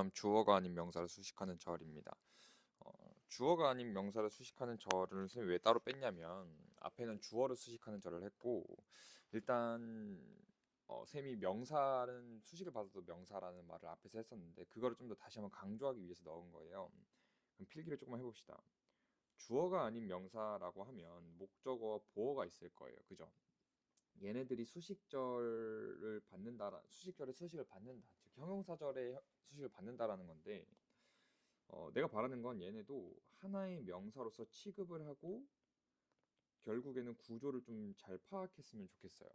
다음 주어가 아닌 명사를 수식하는 절입니다. 주어가 아닌 명사를 수식하는 절을 선생님이 왜 따로 뺐냐면 앞에는 주어를 수식하는 절을 했고 일단 쌤이 명사는 수식을 받아도 명사라는 말을 앞에서 했었는데 그거를 좀 더 다시 한번 강조하기 위해서 넣은 거예요. 그럼 필기를 조금만 해봅시다. 주어가 아닌 명사라고 하면 목적어와 보어가 있을 거예요. 그죠? 얘네들이 수식절을 받는다, 수식절의 수식을 받는다, 즉 형용사절의 수식을 받는다라는 건데 내가 바라는 건 얘네도 하나의 명사로서 취급을 하고 결국에는 구조를 좀 잘 파악했으면 좋겠어요.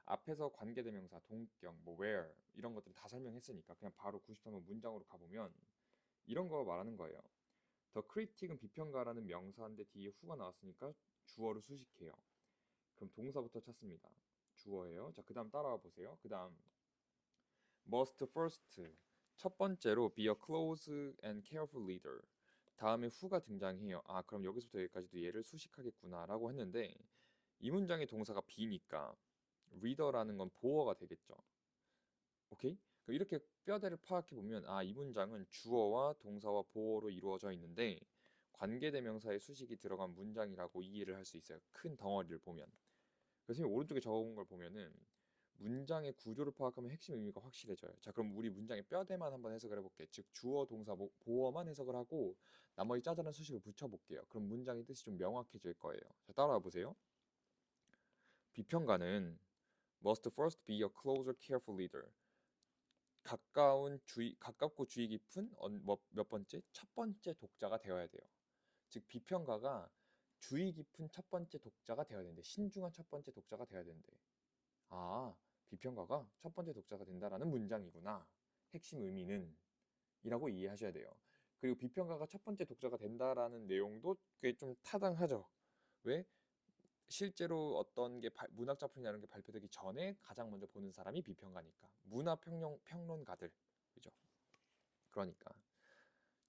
앞에서 관계대명사, 동격, 뭐 where 이런 것들 다 설명했으니까 그냥 바로 93번 문장으로 가보면 이런 거 말하는 거예요. The critic은 비평가라는 명사인데 뒤에 who가 나왔으니까 주어를 수식해요. 그럼 동사부터 찾습니다. 주어예요. 자, 그 다음 따라와 보세요. 그 다음 must first 첫 번째로 be a close and careful leader. 다음에 who가 등장해요. 아, 그럼 여기서부터 여기까지도 얘를 수식하겠구나라고 했는데 이 문장의 동사가 be니까 reader라는 건 보어가 되겠죠. 오케이? 그럼 이렇게 뼈대를 파악해 보면 아, 이 문장은 주어와 동사와 보어로 이루어져 있는데 관계대명사의 수식이 들어간 문장이라고 이해를 할 수 있어요. 큰 덩어리를 보면. 그래서 오른쪽에 적은 걸 보면은 문장의 구조를 파악하면 핵심 의미가 확실해져요. 자, 그럼 우리 문장의 뼈대만 한번 해석을 해볼게. 즉 주어, 동사, 보어만 해석을 하고 나머지 짜잘한 수식을 붙여볼게요. 그럼 문장의 뜻이 좀 명확해질 거예요. 자, 따라와 보세요. 비평가는 must first be a closer, careful leader. 가깝고 주의 깊은 몇 번째? 첫 번째 독자가 되어야 돼요. 즉 비평가가 주의 깊은 첫 번째 독자가 되어야 되는데 신중한 첫 번째 독자가 되어야 되는데 아, 비평가가 첫 번째 독자가 된다라는 문장이구나. 핵심 의미는 이라고 이해하셔야 돼요. 그리고 비평가가 첫 번째 독자가 된다라는 내용도 꽤 좀 타당하죠. 왜? 실제로 어떤 게 문학 작품이라는 게 발표되기 전에 가장 먼저 보는 사람이 비평가니까. 문화 평론가들. 그죠? 그러니까.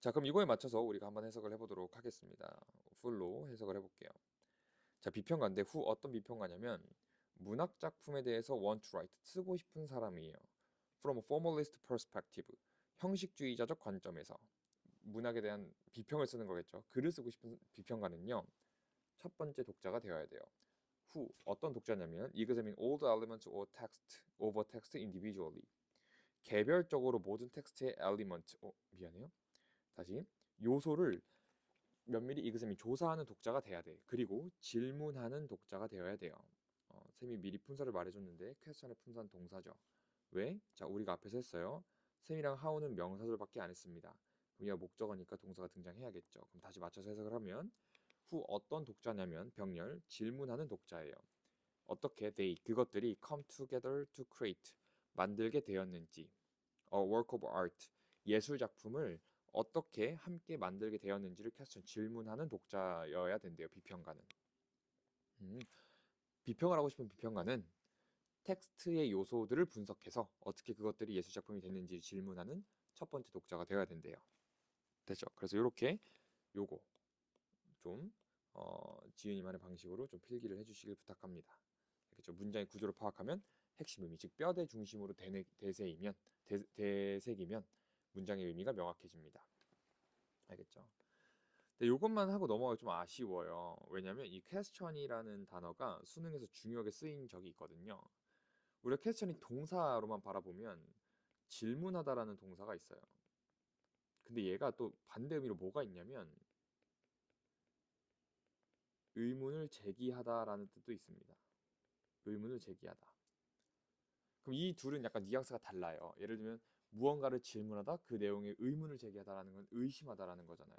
자, 그럼 이거에 맞춰서 우리가 한번 해석을 해보도록 하겠습니다. 풀로 해석을 해볼게요. 자, 비평가인데 어떤 비평가냐면 문학 작품에 대해서 want to write 쓰고 싶은 사람이에요. From a formalist perspective 형식주의자적 관점에서 문학에 대한 비평을 쓰는 거겠죠. 글을 쓰고 싶은 비평가는요. 첫 번째 독자가 되어야 돼요. 어떤 독자냐면 examine all the elements of a text individually 개별적으로 모든 텍스트의 엘리먼트 미안해요. 다시 요소를 면밀히 examine 조사하는 독자가 돼야 돼. 그리고 질문하는 독자가 되어야 돼요. 쌤이 미리 품사를 말해줬는데 퀘스천의 품사는 동사죠. 왜? 자, 우리가 앞에서 했어요. 쌤이랑 하우는 명사들밖에 안 했습니다. 그럼 얘가 목적어니까 동사가 등장해야겠죠. 그럼 다시 맞춰서 해석을 하면 어떤 독자냐면 병렬 질문하는 독자예요. 어떻게 그것들이 come together to create 만들게 되었는지 a work of art 예술 작품을 어떻게 함께 만들게 되었는지를 퀘스천 질문하는 독자여야 된대요. 비평가는. 음, 비평을 하고 싶은 비평가는 텍스트의 요소들을 분석해서 어떻게 그것들이 예술 작품이 됐는지 질문하는 첫 번째 독자가 되어야 된대요. 됐죠? 그래서 이렇게 요거 좀 지은이만의 방식으로 좀 필기를 해주시길 부탁합니다. 그렇죠? 문장의 구조를 파악하면 핵심 의미, 즉 뼈대 중심으로 대색이면 문장의 의미가 명확해집니다. 알겠죠? 근데 이것만 하고 넘어가기 좀 아쉬워요. 왜냐면 이 퀘스천이라는 단어가 수능에서 중요하게 쓰인 적이 있거든요. 우리가 퀘스천이 동사로만 바라보면 질문하다라는 동사가 있어요. 근데 얘가 또 반대 의미로 뭐가 있냐면 의문을 제기하다라는 뜻도 있습니다. 의문을 제기하다. 그럼 이 둘은 약간 뉘앙스가 달라요. 예를 들면 무언가를 질문하다 그 내용에 의문을 제기하다라는 건 의심하다라는 거잖아요.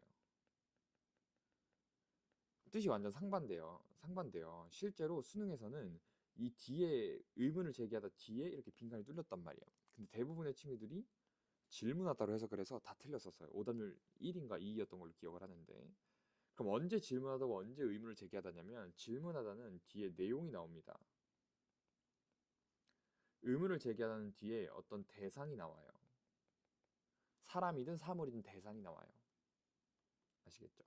뜻이 완전 상반돼요. 상반돼요. 실제로 수능에서는 이 뒤에 의문을 제기하다 뒤에 이렇게 빈칸이 뚫렸단 말이에요. 근데 대부분의 친구들이 질문하다로 해석을 해서 다 틀렸었어요. 오답률 1인가 2였던 걸로 기억을 하는데 그럼 언제 질문하다고 언제 의문을 제기하다냐면 질문하다는 뒤에 내용이 나옵니다. 의문을 제기하다는 뒤에 어떤 대상이 나와요. 사람이든 사물이든 대상이 나와요. 아시겠죠?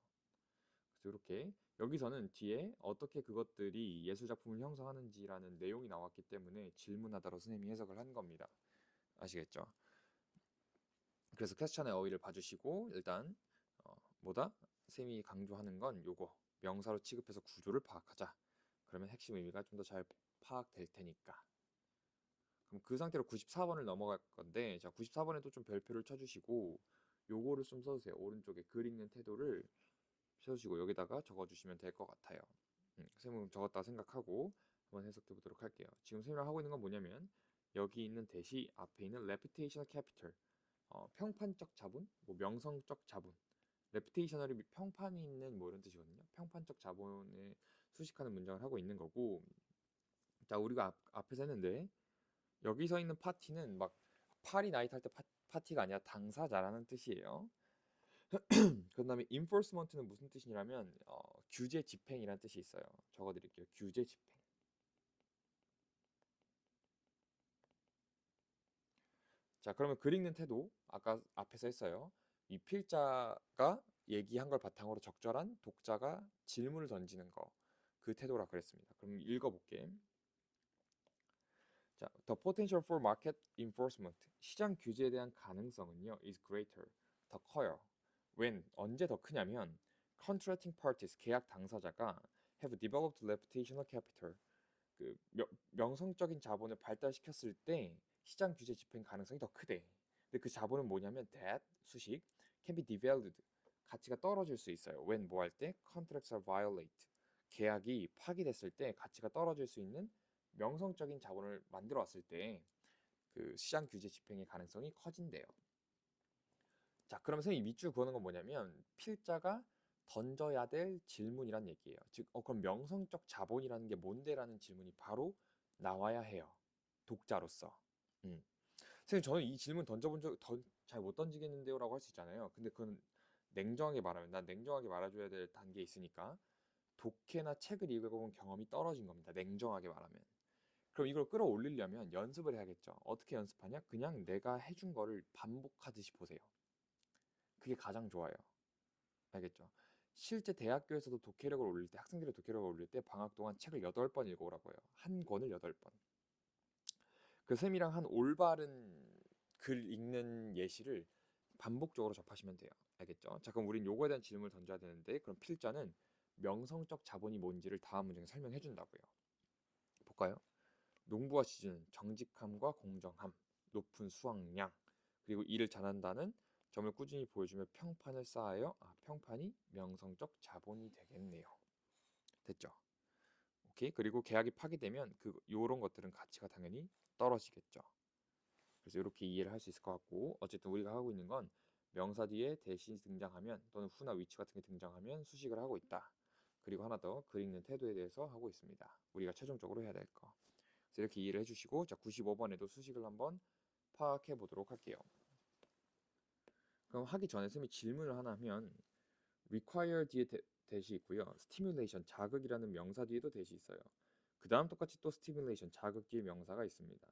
그래서 이렇게 여기서는 뒤에 어떻게 그것들이 예술 작품을 형성하는지라는 내용이 나왔기 때문에 질문하다로 선생님이 해석을 한 겁니다. 아시겠죠? 그래서 퀘스천의 어휘를 봐주시고 일단 뭐다? 쌤이 강조하는 건 요거 명사로 취급해서 구조를 파악하자. 그러면 핵심 의미가 좀 더 잘 파악될 테니까. 그럼 그 상태로 94번을 넘어갈 건데 자 94번에도 좀 별표를 쳐주시고 요거를 좀 써주세요. 오른쪽에 글 읽는 태도를 써주시고 여기다가 적어주시면 될 것 같아요. 쌤은 적었다 생각하고 한번 해석해 보도록 할게요. 지금 쌤이랑 하고 있는 건 뭐냐면 여기 있는 대시 앞에 있는 reputational capital 평판적 자본, 뭐 명성적 자본 reputational이 평판이 있는 뭐 이런 뜻이거든요. 평판적 자본에 수식하는 문장을 하고 있는 거고 자 우리가 앞에서 했는데 여기서 있는 파티는 막 파리 나이트 할 때 파티가 아니라 당사자라는 뜻이에요. 그 다음에 enforcement는 무슨 뜻이냐면 규제 집행이라는 뜻이 있어요. 적어드릴게요. 규제 집행. 자 그러면 글 읽는 태도 아까 앞에서 했어요. 이 필자가 얘기한 걸 바탕으로 적절한 독자가 질문을 던지는 거 그 태도라 그랬습니다. 그럼 읽어볼게. 자, the potential for market enforcement 시장 규제에 대한 가능성은요 is greater 더 커요. when 언제 더 크냐면 contracting parties 계약 당사자가 have developed reputational capital 그 명성적인 자본을 발달시켰을 때 시장 규제 집행 가능성이 더 크대. 근데 그 자본은 뭐냐면 that 수식 can be devalued 가치가 떨어질 수 있어요. when 뭐 할 때 contracts are violate 계약이 파기됐을 때 가치가 떨어질 수 있는 명성적인 자본을 만들어 왔을 때 그 시장 규제 집행의 가능성이 커진대요. 자, 그러면 선생님이 밑줄 그어는 건 뭐냐면 필자가 던져야 될 질문이란 얘기예요. 즉, 그럼 명성적 자본이라는 게 뭔데라는 질문이 바로 나와야 해요. 독자로서. 음. 선생님, 저는 이 질문 던져본 적 잘 못 던지겠는데요라고 할 수 있잖아요. 근데 그건 냉정하게 말하면 난 냉정하게 말해줘야 될 단계에 있으니까 독해나 책을 읽어본 경험이 떨어진 겁니다. 냉정하게 말하면. 그럼 이걸 끌어올리려면 연습을 해야겠죠. 어떻게 연습하냐? 그냥 내가 해준 거를 반복하듯이 보세요. 그게 가장 좋아요. 알겠죠? 실제 대학교에서도 독해력을 올릴 때 학생들의 독해력을 올릴 때 방학 동안 책을 8번 읽어오라고 해요. 한 권을 8번. 그 쌤이랑 한 올바른 글 읽는 예시를 반복적으로 접하시면 돼요. 알겠죠? 자, 그럼 우린 요거에 대한 질문을 던져야 되는데 그럼 필자는 명성적 자본이 뭔지를 다음 문장에 설명해 준다고요. 볼까요? 농부와 시주는 정직함과 공정함, 높은 수확량, 그리고 일을 잘한다는 점을 꾸준히 보여주며 평판을 쌓아요. 평판이 명성적 자본이 되겠네요. 됐죠? 오케이. 그리고 계약이 파기되면 요런 것들은 가치가 당연히 떨어지겠죠. 그래서 이렇게 이해를 할 수 있을 것 같고 어쨌든 우리가 하고 있는 건 명사 뒤에 대신이 등장하면 또는 후나 위치 같은 게 등장하면 수식을 하고 있다. 그리고 하나 더 글 읽는 태도에 대해서 하고 있습니다. 우리가 최종적으로 해야 될 거. 그래서 이렇게 이해를 해주시고 자 95번에도 수식을 한번 파악해 보도록 할게요. 그럼 하기 전에 쌤이 질문을 하나 하면 require 뒤에 대시 있고요. stimulation 자극이라는 명사 뒤에도 대시 있어요. 그 다음 똑같이 또 stimulation 자극 뒤에 명사가 있습니다.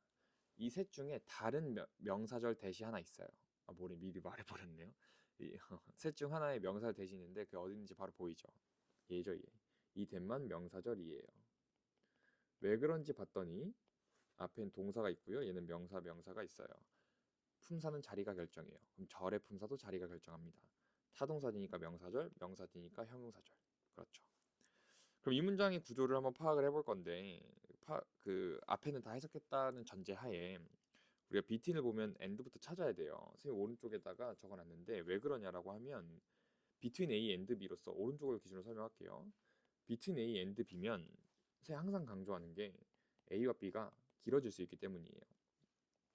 이 셋 중에 다른 명사절 대시 하나 있어요. 뭐래 미리 말해버렸네요. 셋 중 하나의 명사절 대시 있는데 그게 어디 있는지 바로 보이죠. 얘죠 얘. 이 덴만 명사절이에요. 왜 그런지 봤더니 앞엔 동사가 있고요. 얘는 명사가 있어요. 품사는 자리가 결정해요. 그럼 절의 품사도 자리가 결정합니다. 타동사니까 명사절, 명사니까 형용사절. 그렇죠. 그럼 이 문장의 구조를 한번 파악을 해볼 건데 그 앞에는 다 해석했다는 전제하에 우리가 비트윈을 보면 end부터 찾아야 돼요. 선생님 오른쪽에다가 적어놨는데 왜 그러냐라고 하면 between A and B로서 오른쪽을 기준으로 설명할게요. between A and B면 선생님 항상 강조하는 게 A와 B가 길어질 수 있기 때문이에요.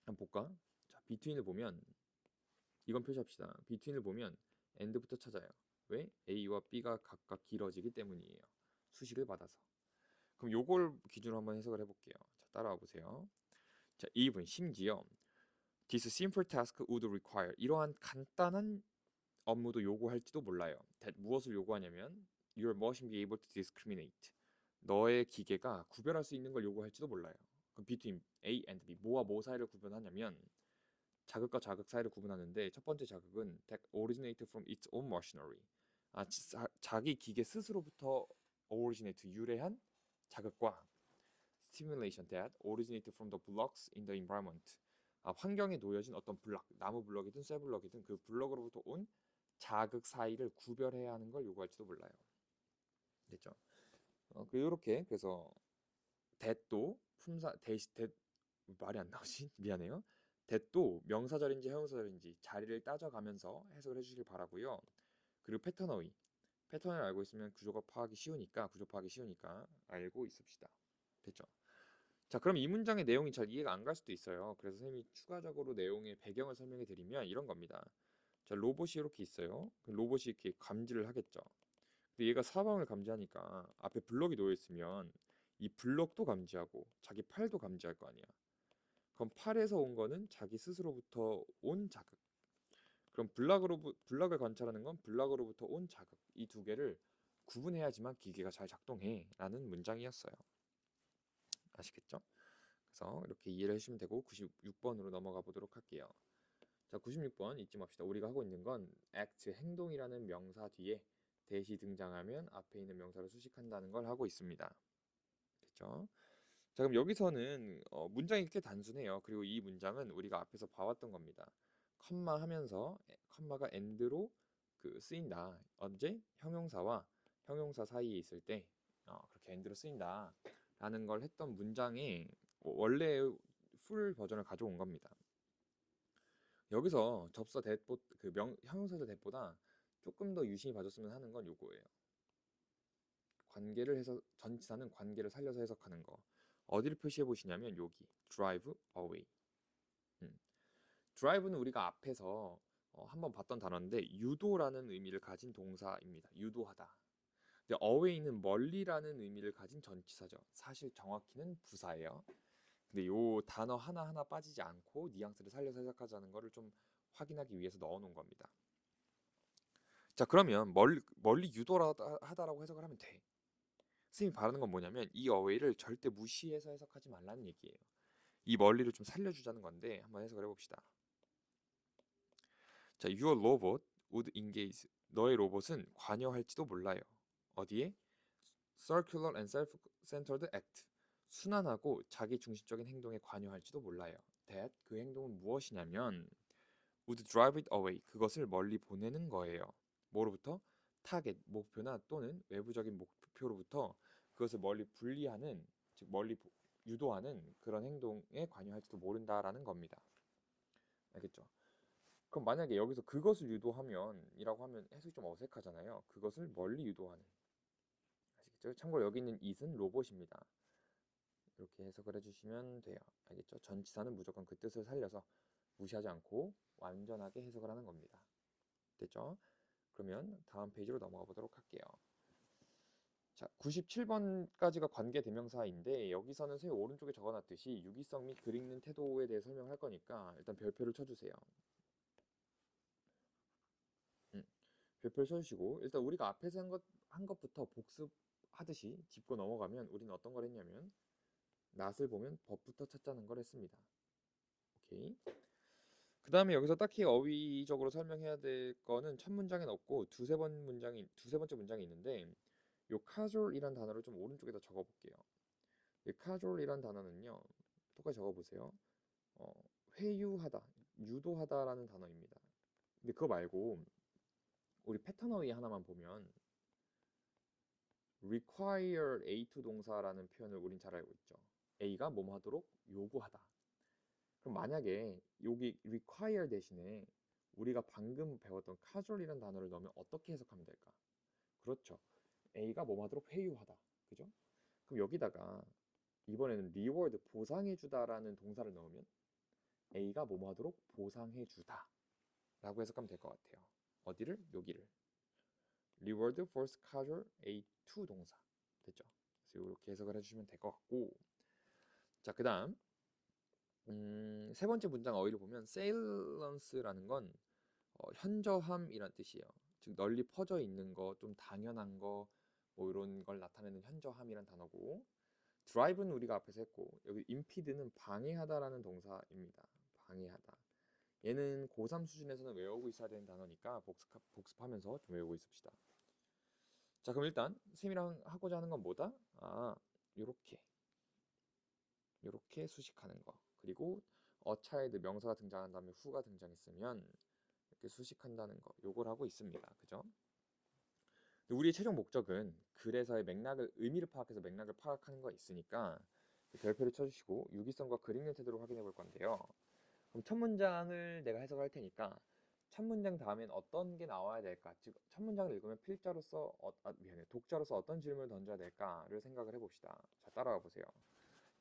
한번 볼까? 자, between을 보면 이건 표시합시다. between을 보면 and부터 찾아요. 왜? A와 B가 각각 길어지기 때문이에요. 수식을 받아서. 그럼 요걸 기준으로 한번 해석을 해볼게요. 자, 따라와 보세요. 자, even 심지어 this simple task would require 이러한 간단한 업무도 요구할지도 몰라요. 무엇을 요구하냐면 your machine be able to discriminate 너의 기계가 구별할 수 있는 걸 요구할지도 몰라요. 그럼 between A and B 뭐와 뭐 사이를 구분하냐면 자극과 자극 사이를 구분하는데 첫 번째 자극은 that originate from its own machinery 자기 기계 스스로부터 originate 유래한 자극과 stimulation that originate from the blocks in the environment 환경에 놓여진 어떤 블럭, 나무 블럭이든 쇠 블럭이든 그 블럭으로부터 온 자극 사이를 구별해야 하는 걸 요구할지도 몰라요. 됐죠? 이렇게 그래서 대도 품사 대시 대 말이 안 나오지? 미안해요. 대도 명사절인지 형용사절인지 자리를 따져가면서 해석을 해주시길 바라고요. 그리고 패턴을 알고 있으면 구조 파악이 쉬우니까 알고 있읍시다. 됐죠? 자, 그럼 이 문장의 내용이 잘 이해가 안 갈 수도 있어요. 그래서 선생님이 추가적으로 내용의 배경을 설명해 드리면 이런 겁니다. 자, 로봇이 이렇게 있어요. 그 로봇이 이렇게 감지를 하겠죠. 근데 얘가 사방을 감지하니까 앞에 블럭이 놓여 있으면 이 블럭도 감지하고 자기 팔도 감지할 거 아니야. 그럼 팔에서 온 거는 자기 스스로부터 온 자극. 그럼 블럭을 관찰하는 건 블럭으로부터 온 자극. 이 두 개를 구분해야지만 기계가 잘 작동해 라는 문장이었어요. 아시겠죠? 그래서 이렇게 이해를 해주시면 되고 96번으로 넘어가 보도록 할게요. 자, 96번 잊지 맙시다. 우리가 하고 있는 건 act, 행동이라는 명사 뒤에 대시 등장하면 앞에 있는 명사를 수식한다는 걸 하고 있습니다. 됐죠? 자, 그럼 여기서는 문장이 꽤 단순해요. 그리고 이 문장은 우리가 앞에서 봐왔던 겁니다. 컴마 하면서 컴마가 and로 쓰인다. 언제? 형용사와 형용사 사이에 있을 때 그렇게 and로 쓰인다 라는 걸 했던 문장의 원래 풀 버전을 가져온 겁니다. 여기서 접사 대보 형용사절 대보다 조금 더 유심히 봐줬으면 하는 건 요거예요. 관계를 해서 전치사는 관계를 살려서 해석하는 거. 어디를 표시해 보시냐면 여기 drive away. drive는 우리가 앞에서 한번 봤던 단어인데 유도라는 의미를 가진 동사입니다. 유도하다. 근데 away는 멀리라는 의미를 가진 전치사죠. 사실 정확히는 부사예요. 근데 요 단어 하나하나 빠지지 않고 뉘앙스를 살려서 해석하자는 거를 좀 확인하기 위해서 넣어 놓은 겁니다. 자, 그러면 멀리 유도하다라고 해석을 하면 돼. 선생님이 바라는 건 뭐냐면 이 어웨이를 절대 무시해서 해석하지 말라는 얘기예요. 이 멀리를 좀 살려주자는 건데 한번 해석을 해봅시다. 자, your robot would engage. 너의 로봇은 관여할지도 몰라요. 어디에? circular and self-centered act. 순환하고 자기중심적인 행동에 관여할지도 몰라요. that 그 행동은 무엇이냐면 would drive it away. 그것을 멀리 보내는 거예요. 뭐로부터? 타겟, 목표나 또는 외부적인 목표로부터 그것을 멀리 분리하는, 즉 멀리 유도하는 그런 행동에 관여할지도 모른다라는 겁니다. 알겠죠? 그럼 만약에 여기서 그것을 유도하면 이라고 하면 해석이 좀 어색하잖아요. 그것을 멀리 유도하는. 아시겠죠? 참고로 여기 있는 it은 로봇입니다. 이렇게 해석을 해주시면 돼요. 알겠죠? 전치사는 무조건 그 뜻을 살려서 무시하지 않고 완전하게 해석을 하는 겁니다. 됐죠? 그러면 다음 페이지로 넘어가 보도록 할게요. 자, 97번까지가 관계대명사인데 여기서는 선생님 오른쪽에 적어놨듯이 유기성 및 글 읽는 태도에 대해 설명할 거니까 일단 별표를 쳐주세요. 별표를 쳐주시고 일단 우리가 앞에서 한 것부터 복습하듯이 짚고 넘어가면 우리는 어떤 걸 했냐면 낫을 보면 법부터 찾자는 걸 했습니다. 오케이. 그 다음에 여기서 딱히 어휘적으로 설명해야 될 거는 첫 문장엔 없고 두세 번째 문장이 있는데 요 casual이란 단어를 좀 오른쪽에다 적어볼게요. 이 casual이란 단어는요 똑같이 적어보세요. 회유하다, 유도하다라는 단어입니다. 근데 그거 말고 우리 패턴 어휘 하나만 보면 require A2 동사라는 표현을 우린 잘 알고 있죠. A가 뭐뭐 하도록 요구하다. 그럼 만약에 여기 require 대신에 우리가 방금 배웠던 casual이라는 단어를 넣으면 어떻게 해석하면 될까? 그렇죠. A가 뭐뭐 하도록 회유하다. 그죠? 그럼 여기다가 이번에는 reward 보상해주다라는 동사를 넣으면 A가 뭐뭐 하도록 보상해주다 라고 해석하면 될 것 같아요. 어디를? 여기를. reward force casual A2 동사. 됐죠? 그래서 이렇게 해석을 해주시면 될 것 같고 자, 그 다음 세 번째 문장 어휘를 보면 salience라는 건 현저함이란 뜻이에요. 즉 널리 퍼져 있는 거, 좀 당연한 거, 뭐 이런 걸 나타내는 현저함이란 단어고 drive는 우리가 앞에서 했고 여기 impede는 방해하다라는 동사입니다. 방해하다. 얘는 고3 수준에서는 외우고 있어야 되는 단어니까 복습하면서 좀 외우고 있읍시다. 자, 그럼 일단 쌤이랑 하고자 하는 건 뭐다? 요렇게 수식하는 거. 그리고 a child 명사가 등장한 다음에 who가 등장했으면 이렇게 수식한다는 거, 요걸 하고 있습니다. 그죠? 우리의 최종 목적은 글에서의 맥락을, 의미를 파악해서 맥락을 파악하는 거 있으니까 별표를 쳐주시고 유기성과 글 읽는 태도를 확인해 볼 건데요. 그럼 첫 문장을 내가 해석할 테니까 첫 문장 다음엔 어떤 게 나와야 될까? 즉, 첫 문장을 읽으면 필자로서, 독자로서 어떤 질문을 던져야 될까를 생각을 해봅시다. 자, 따라와 보세요.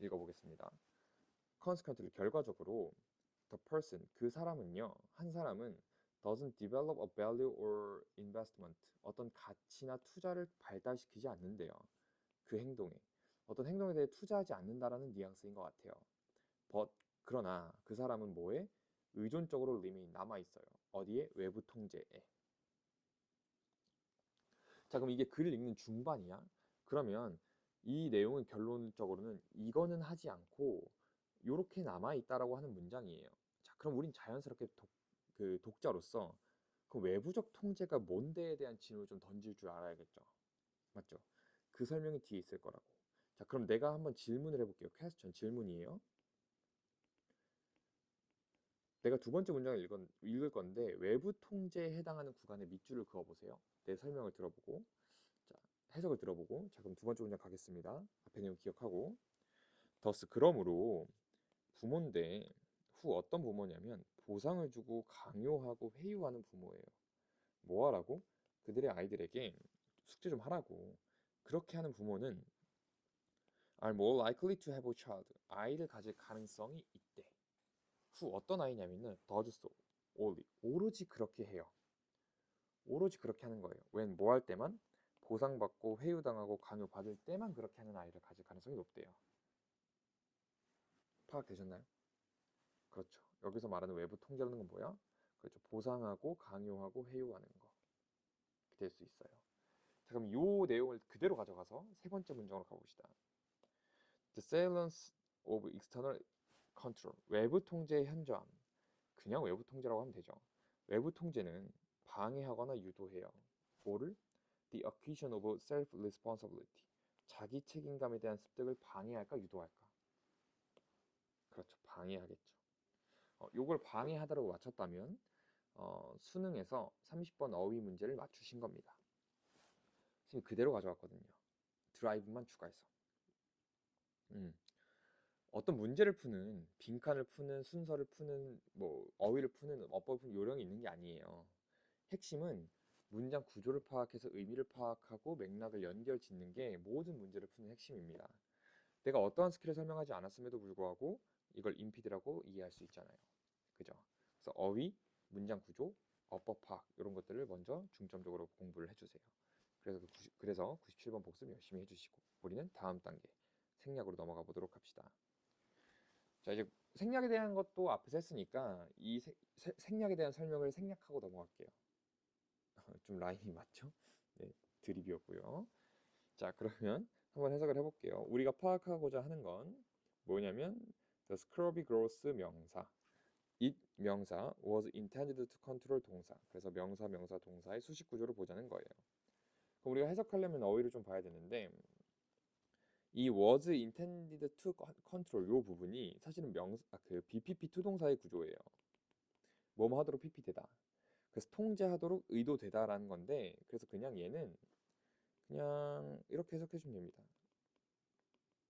읽어보겠습니다. consequently, 결과적으로 the person, 그 사람은요, 한 사람은 doesn't develop a value or investment, 어떤 가치나 투자를 발달시키지 않는데요. 그 행동에, 어떤 행동에 대해 투자하지 않는다라는 뉘앙스인 것 같아요. but, 그러나 그 사람은 뭐에? 의존적으로 remain, 남아있어요. 어디에? 외부 통제에. 자, 그럼 이게 글을 읽는 중반이야? 그러면 이 내용은 결론적으로는 이거는 하지 않고 요렇게 남아있다라고 하는 문장이에요. 자, 그럼 우린 자연스럽게 독자로서 그 외부적 통제가 뭔데에 대한 질문을 좀 던질 줄 알아야겠죠. 맞죠? 그 설명이 뒤에 있을 거라고. 자, 그럼 내가 한번 질문을 해볼게요. 퀘스천, 질문이에요. 내가 두 번째 문장을 읽을 건데 외부 통제에 해당하는 구간에 밑줄을 그어보세요. 내 설명을 들어보고, 자, 해석을 들어보고, 자, 그럼 두 번째 문장 가겠습니다. 앞에 내용 기억하고. 더스, 그러므로 부모인데 후, 어떤 부모냐면 보상을 주고 강요하고 회유하는 부모예요. 뭐 하라고? 그들의 아이들에게 숙제 좀 하라고. 그렇게 하는 부모는 are more likely to have a child, 아이를 가질 가능성이 있대. 후, 어떤 아이냐면은 does so, only, 오로지 그렇게 해요. 오로지 그렇게 하는 거예요. when, 뭐 할 때만? 보상받고 회유당하고 강요받을 때만 그렇게 하는 아이를 가질 가능성이 높대요. 파악되셨나요? 그렇죠. 여기서 말하는 외부 통제라는 건 뭐야? 그렇죠. 보상하고 강요하고 회유하는 거. 될 수 있어요. 자, 그럼 이 내용을 그대로 가져가서 세 번째 문장으로 가봅시다. The silence of external control, 외부 통제의 현저함. 그냥 외부 통제라고 하면 되죠. 외부 통제는 방해하거나 유도해요. 뭐를? The acquisition of self-responsibility, 자기 책임감에 대한 습득을 방해할까 유도할까? 그렇죠. 방해하겠죠. 요걸 방해하다라고 맞췄다면 수능에서 30번 어휘 문제를 맞추신 겁니다. 지금 그대로 가져왔거든요. 드라이브만 추가해서. 어떤 문제를 푸는, 빈칸을 푸는, 순서를 푸는, 뭐 어휘를 푸는, 어법을 푸는 요령이 있는 게 아니에요. 핵심은 문장 구조를 파악해서 의미를 파악하고 맥락을 연결 짓는 게 모든 문제를 푸는 핵심입니다. 내가 어떠한 스킬을 설명하지 않았음에도 불구하고 이걸 인피드라고 이해할 수 있잖아요. 그죠? 그래서 어휘, 문장 구조, 어법 파악 이런 것들을 먼저 중점적으로 공부를 해주세요. 그래서 97번 복습 열심히 해주시고 우리는 다음 단계 생략으로 넘어가 보도록 합시다. 자, 이제 생략에 대한 것도 앞에서 했으니까 이 생략에 대한 설명을 생략하고 넘어갈게요. 좀 라임이 맞죠? 네, 드립이었고요. 자, 그러면 한번 해석을 해볼게요. 우리가 파악하고자 하는 건 뭐냐면 the scrubby gross 명사, it 명사, was intended to control 동사. 그래서 명사, 동사의 수식 구조를 보자는 거예요. 그럼 우리가 해석하려면 어휘를 좀 봐야 되는데 이 was intended to control 요 부분이 사실은 그 BPP 투동사의 구조예요. 뭐뭐 하도록 PP되다. 그래서 통제하도록 의도되다라는 건데 그래서 그냥 얘는 그냥 이렇게 해석해 주면 됩니다.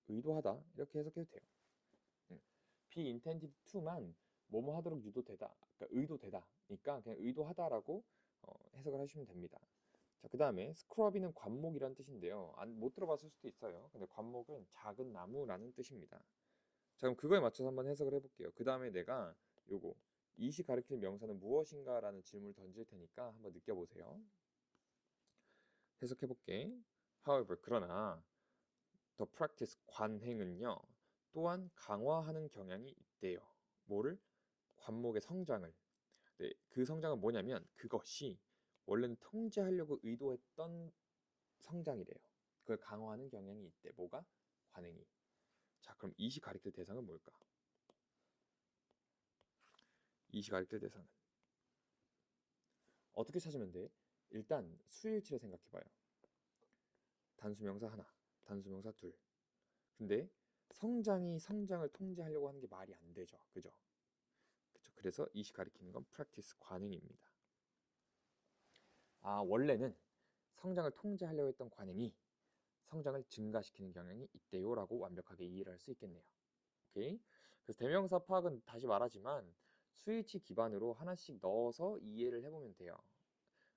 의도하다 이렇게 해석해도 돼요. be intended to만 뭐뭐 하도록 유도되다, 그러니까 의도되다니까 그냥 의도하다라고 해석을 하시면 됩니다. 자, 그 다음에 스크러비는 관목이란 뜻인데요. 못 들어봤을 수도 있어요. 근데 관목은 작은 나무라는 뜻입니다. 자, 그럼 그거에 맞춰서 한번 해석을 해볼게요. 그 다음에 내가 요거 이시 가리킬 명사는 무엇인가 라는 질문을 던질 테니까 한번 느껴보세요. 해석해볼게. However, 그러나 the practice, 관행은요. 또한 강화하는 경향이 있대요. 뭐를? 관목의 성장을. 네, 그 성장은 뭐냐면 그것이 원래는 통제하려고 의도했던 성장이래요. 그걸 강화하는 경향이 있대. 뭐가? 관행이. 자, 그럼 이시 가리킬 대상은 뭘까? 이시 가리킬 대상은 어떻게 찾으면 돼? 일단 수일치를 생각해봐요. 단수명사 하나, 단수명사 둘. 근데 성장이 성장을 통제하려고 하는 게 말이 안 되죠. 그죠? 그래서 이시 가리키는 건 practice 관행입니다. 원래는 성장을 통제하려고 했던 관행이 성장을 증가시키는 경향이 있대요라고 완벽하게 이해를 할 수 있겠네요. 오케이. 그래서 대명사 파악은 다시 말하지만 스위치 기반으로 하나씩 넣어서 이해를 해보면 돼요.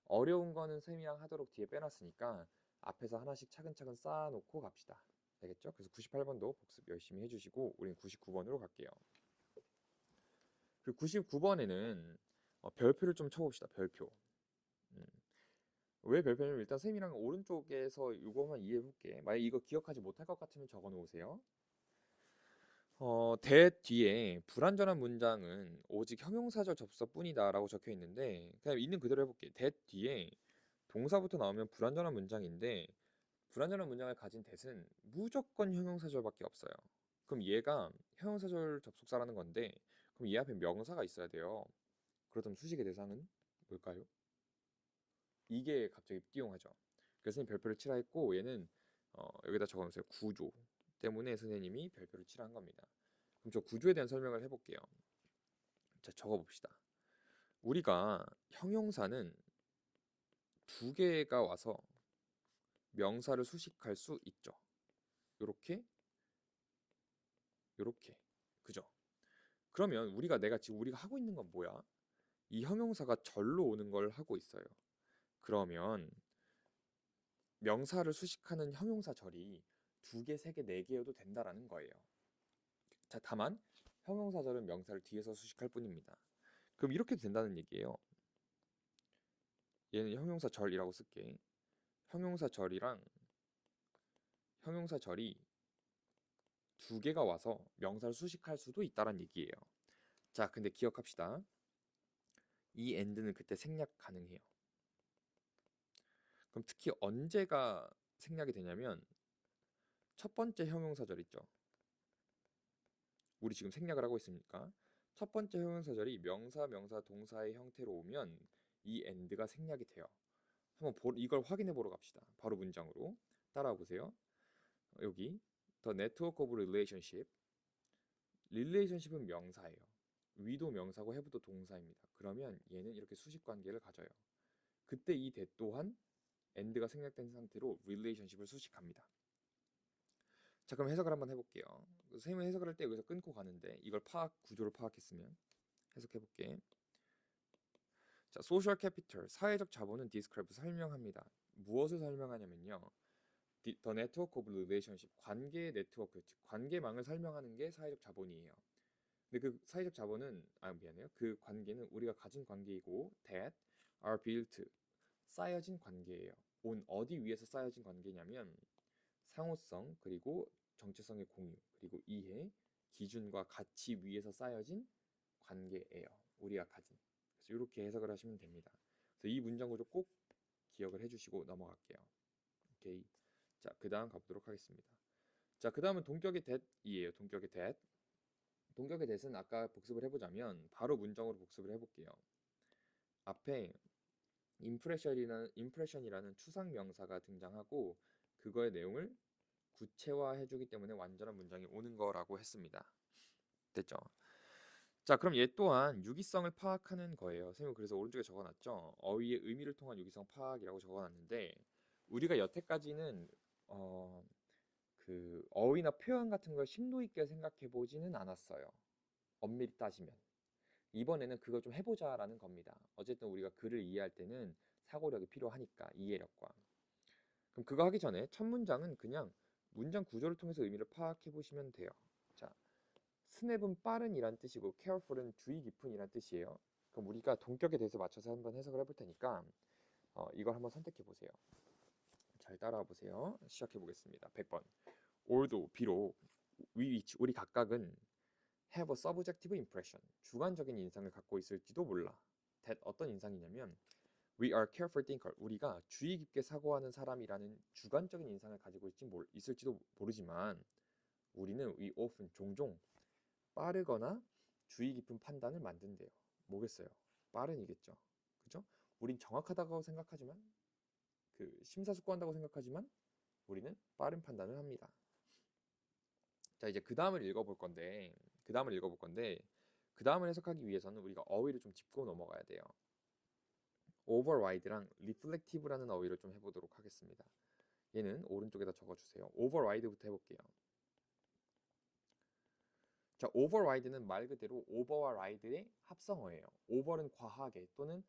어려운 거는 쌤이랑 하도록 뒤에 빼놨으니까 앞에서 하나씩 차근차근 쌓아놓고 갑시다. 알겠죠? 그래서 98번도 복습 열심히 해주시고 우린 99번으로 갈게요. 그리고 99번에는 별표를 좀 쳐봅시다. 별표. 왜 별표냐면 일단 쌤이랑 오른쪽에서 이거만 이해해볼게. 만약 이거 기억하지 못할 것 같으면 적어놓으세요. that 뒤에 불완전한 문장은 오직 형용사절 접속뿐이다 라고 적혀 있는데 그냥 있는 그대로 해볼게. that 뒤에 동사부터 나오면 불완전한 문장인데 불완전한 문장을 가진 that은 무조건 형용사절밖에 없어요. 그럼 얘가 형용사절 접속사라는 건데 그럼 얘 앞에 명사가 있어야 돼요. 그렇다면 수식의 대상은 뭘까요? 이게 갑자기 띄용하죠. 그래서 선생님 별표를 치라 했고 얘는 여기다 적어놓으세요. 구조 때문에 선생님이 별표를 치라 한 겁니다. 그럼 저 구조에 대한 설명을 해볼게요. 자, 적어봅시다. 우리가 형용사는 두 개가 와서 명사를 수식할 수 있죠. 요렇게 요렇게 그죠? 그러면 우리가 하고 있는 건 뭐야? 이 형용사가 절로 오는 걸 하고 있어요. 그러면 명사를 수식하는 형용사 절이 두 개, 세 개, 네 개여도 된다라는 거예요. 자, 다만 형용사절은 명사를 뒤에서 수식할 뿐입니다. 그럼 이렇게 된다는 얘기예요. 얘는 형용사절이라고 쓸게. 형용사절이랑 형용사절이 두 개가 와서 명사를 수식할 수도 있다는 얘기예요. 자, 근데 기억합시다. 이 and는 그때 생략 가능해요. 그럼 특히 언제가 생략이 되냐면 첫 번째 형용사절 있죠. 우리 지금 생략을 하고 있으니까 첫 번째 형용사절이 명사, 동사의 형태로 오면 이 and가 생략이 돼요. 이걸 확인해 보러 갑시다. 바로 문장으로 따라와 보세요. 여기 The network of relationship. relationship은 명사예요. 위도 명사고 have도 동사입니다. 그러면 얘는 이렇게 수식 관계를 가져요. 그때 이 that 또한 and가 생략된 상태로 relationship을 수식합니다. 자, 그럼 해석을 한번 해볼게요. 선생님이 해석을 할 때 여기서 끊고 가는데 이걸 구조를 파악했으면 해석해볼게. 자, social capital, 사회적 자본은 describe, 설명합니다. 무엇을 설명하냐면요. The network of relationship, 관계의 네트워크, 즉 관계망을 설명하는 게 사회적 자본이에요. 근데 그 사회적 자본은 미안해요. 그 관계는 우리가 가진 관계이고 that are built, 쌓여진 관계예요. on 어디 위에서 쌓여진 관계냐면 상호성 그리고 정체성의 공유 그리고 이해, 기준과 가치 위에서 쌓여진 관계예요. 우리가 가진. 그래서 이렇게 해석을 하시면 됩니다. 그래서 이 문장 구조 꼭 기억을 해주시고 넘어갈게요. 오케이. 자, 그 다음 가보도록 하겠습니다. 자, 그 다음은 동격의 that이에요. 동격의 that. 동격의 that은 아까 복습을 해보자면 바로 문장으로 복습을 해볼게요. 앞에 impression이라는 추상 명사가 등장하고 그거의 내용을 구체화해주기 때문에 완전한 문장이 오는 거라고 했습니다. 됐죠? 자, 그럼 얘 또한 유기성을 파악하는 거예요. 선생님 그래서 오른쪽에 적어놨죠. 어휘의 의미를 통한 유기성 파악이라고 적어놨는데 우리가 여태까지는 그 어휘나 표현 같은 걸 심도 있게 생각해 보지는 않았어요. 엄밀히 따지면 이번에는 그걸 좀 해보자라는 겁니다. 어쨌든 우리가 글을 이해할 때는 사고력이 필요하니까 이해력과. 그럼 그거 하기 전에 첫 문장은 그냥 문장 구조를 통해서 의미를 파악해 보시면 돼요. 자, 스냅은 빠른이란 뜻이고 careful은 주의 깊은이란 뜻이에요. 그럼 우리가 동격에 대해서 맞춰서 한번 해석을 해볼 테니까 이걸 한번 선택해 보세요. 잘 따라와 보세요. 시작해 보겠습니다. 100번. although 비록 우리 각각은 have a subjective impression 주관적인 인상을 갖고 있을지도 몰라. that 어떤 인상이냐면 we are careful thinker 우리가 주의 깊게 사고하는 사람이라는 주관적인 인상을 가지고 있을지도 모르지만 우리는 we often 종종 빠르거나 주의 깊은 판단을 만든대요. 뭐겠어요? 빠른이겠죠. 그죠? 우린 정확하다고 생각하지만 심사숙고한다고 생각하지만 우리는 빠른 판단을 합니다. 자, 이제 그 다음을 읽어볼 건데 그 그 다음을 해석하기 위해서는 우리가 어휘를 좀 짚고 넘어가야 돼요. override랑 reflective라는 어휘를 좀 해보도록 하겠습니다. 얘는 오른쪽에다 적어주세요. override부터 해볼게요. 자, override는 말 그대로 over와 ride의 합성어예요. over는 과하게 또는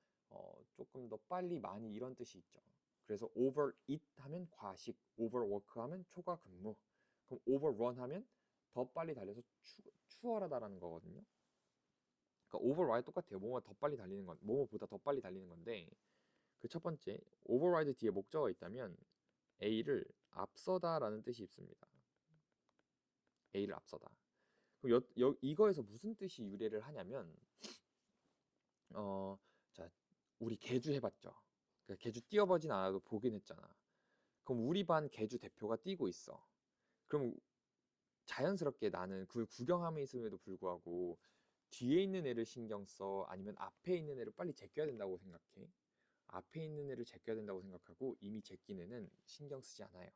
조금 더 빨리 많이 이런 뜻이 있죠. 그래서 overeat 하면 과식, overwork 하면 초과 근무, 그럼 overrun 하면 더 빨리 달려서 추월하다라는 거거든요. 그러니까 override 똑같아요. 뭐뭐 더 빨리 달리는 건, 뭐뭐보다 더 빨리 달리는 건데 그 첫 번째 override 뒤에 목적어가 있다면 A를 앞서다라는 뜻이 있습니다. A를 앞서다. 그럼 이거에서 무슨 뜻이 유래를 하냐면 자, 우리 개주 해봤죠. 그러니까 개주 뛰어보진 않아도 보긴 했잖아. 그럼 우리 반 개주 대표가 뛰고 있어. 그럼 자연스럽게 나는 그걸 구경함에 있음에도 불구하고 뒤에 있는 애를 신경 써? 아니면 앞에 있는 애를 빨리 제껴야 된다고 생각해? 앞에 있는 애를 제껴야 된다고 생각하고 이미 제낀 애는 신경 쓰지 않아요.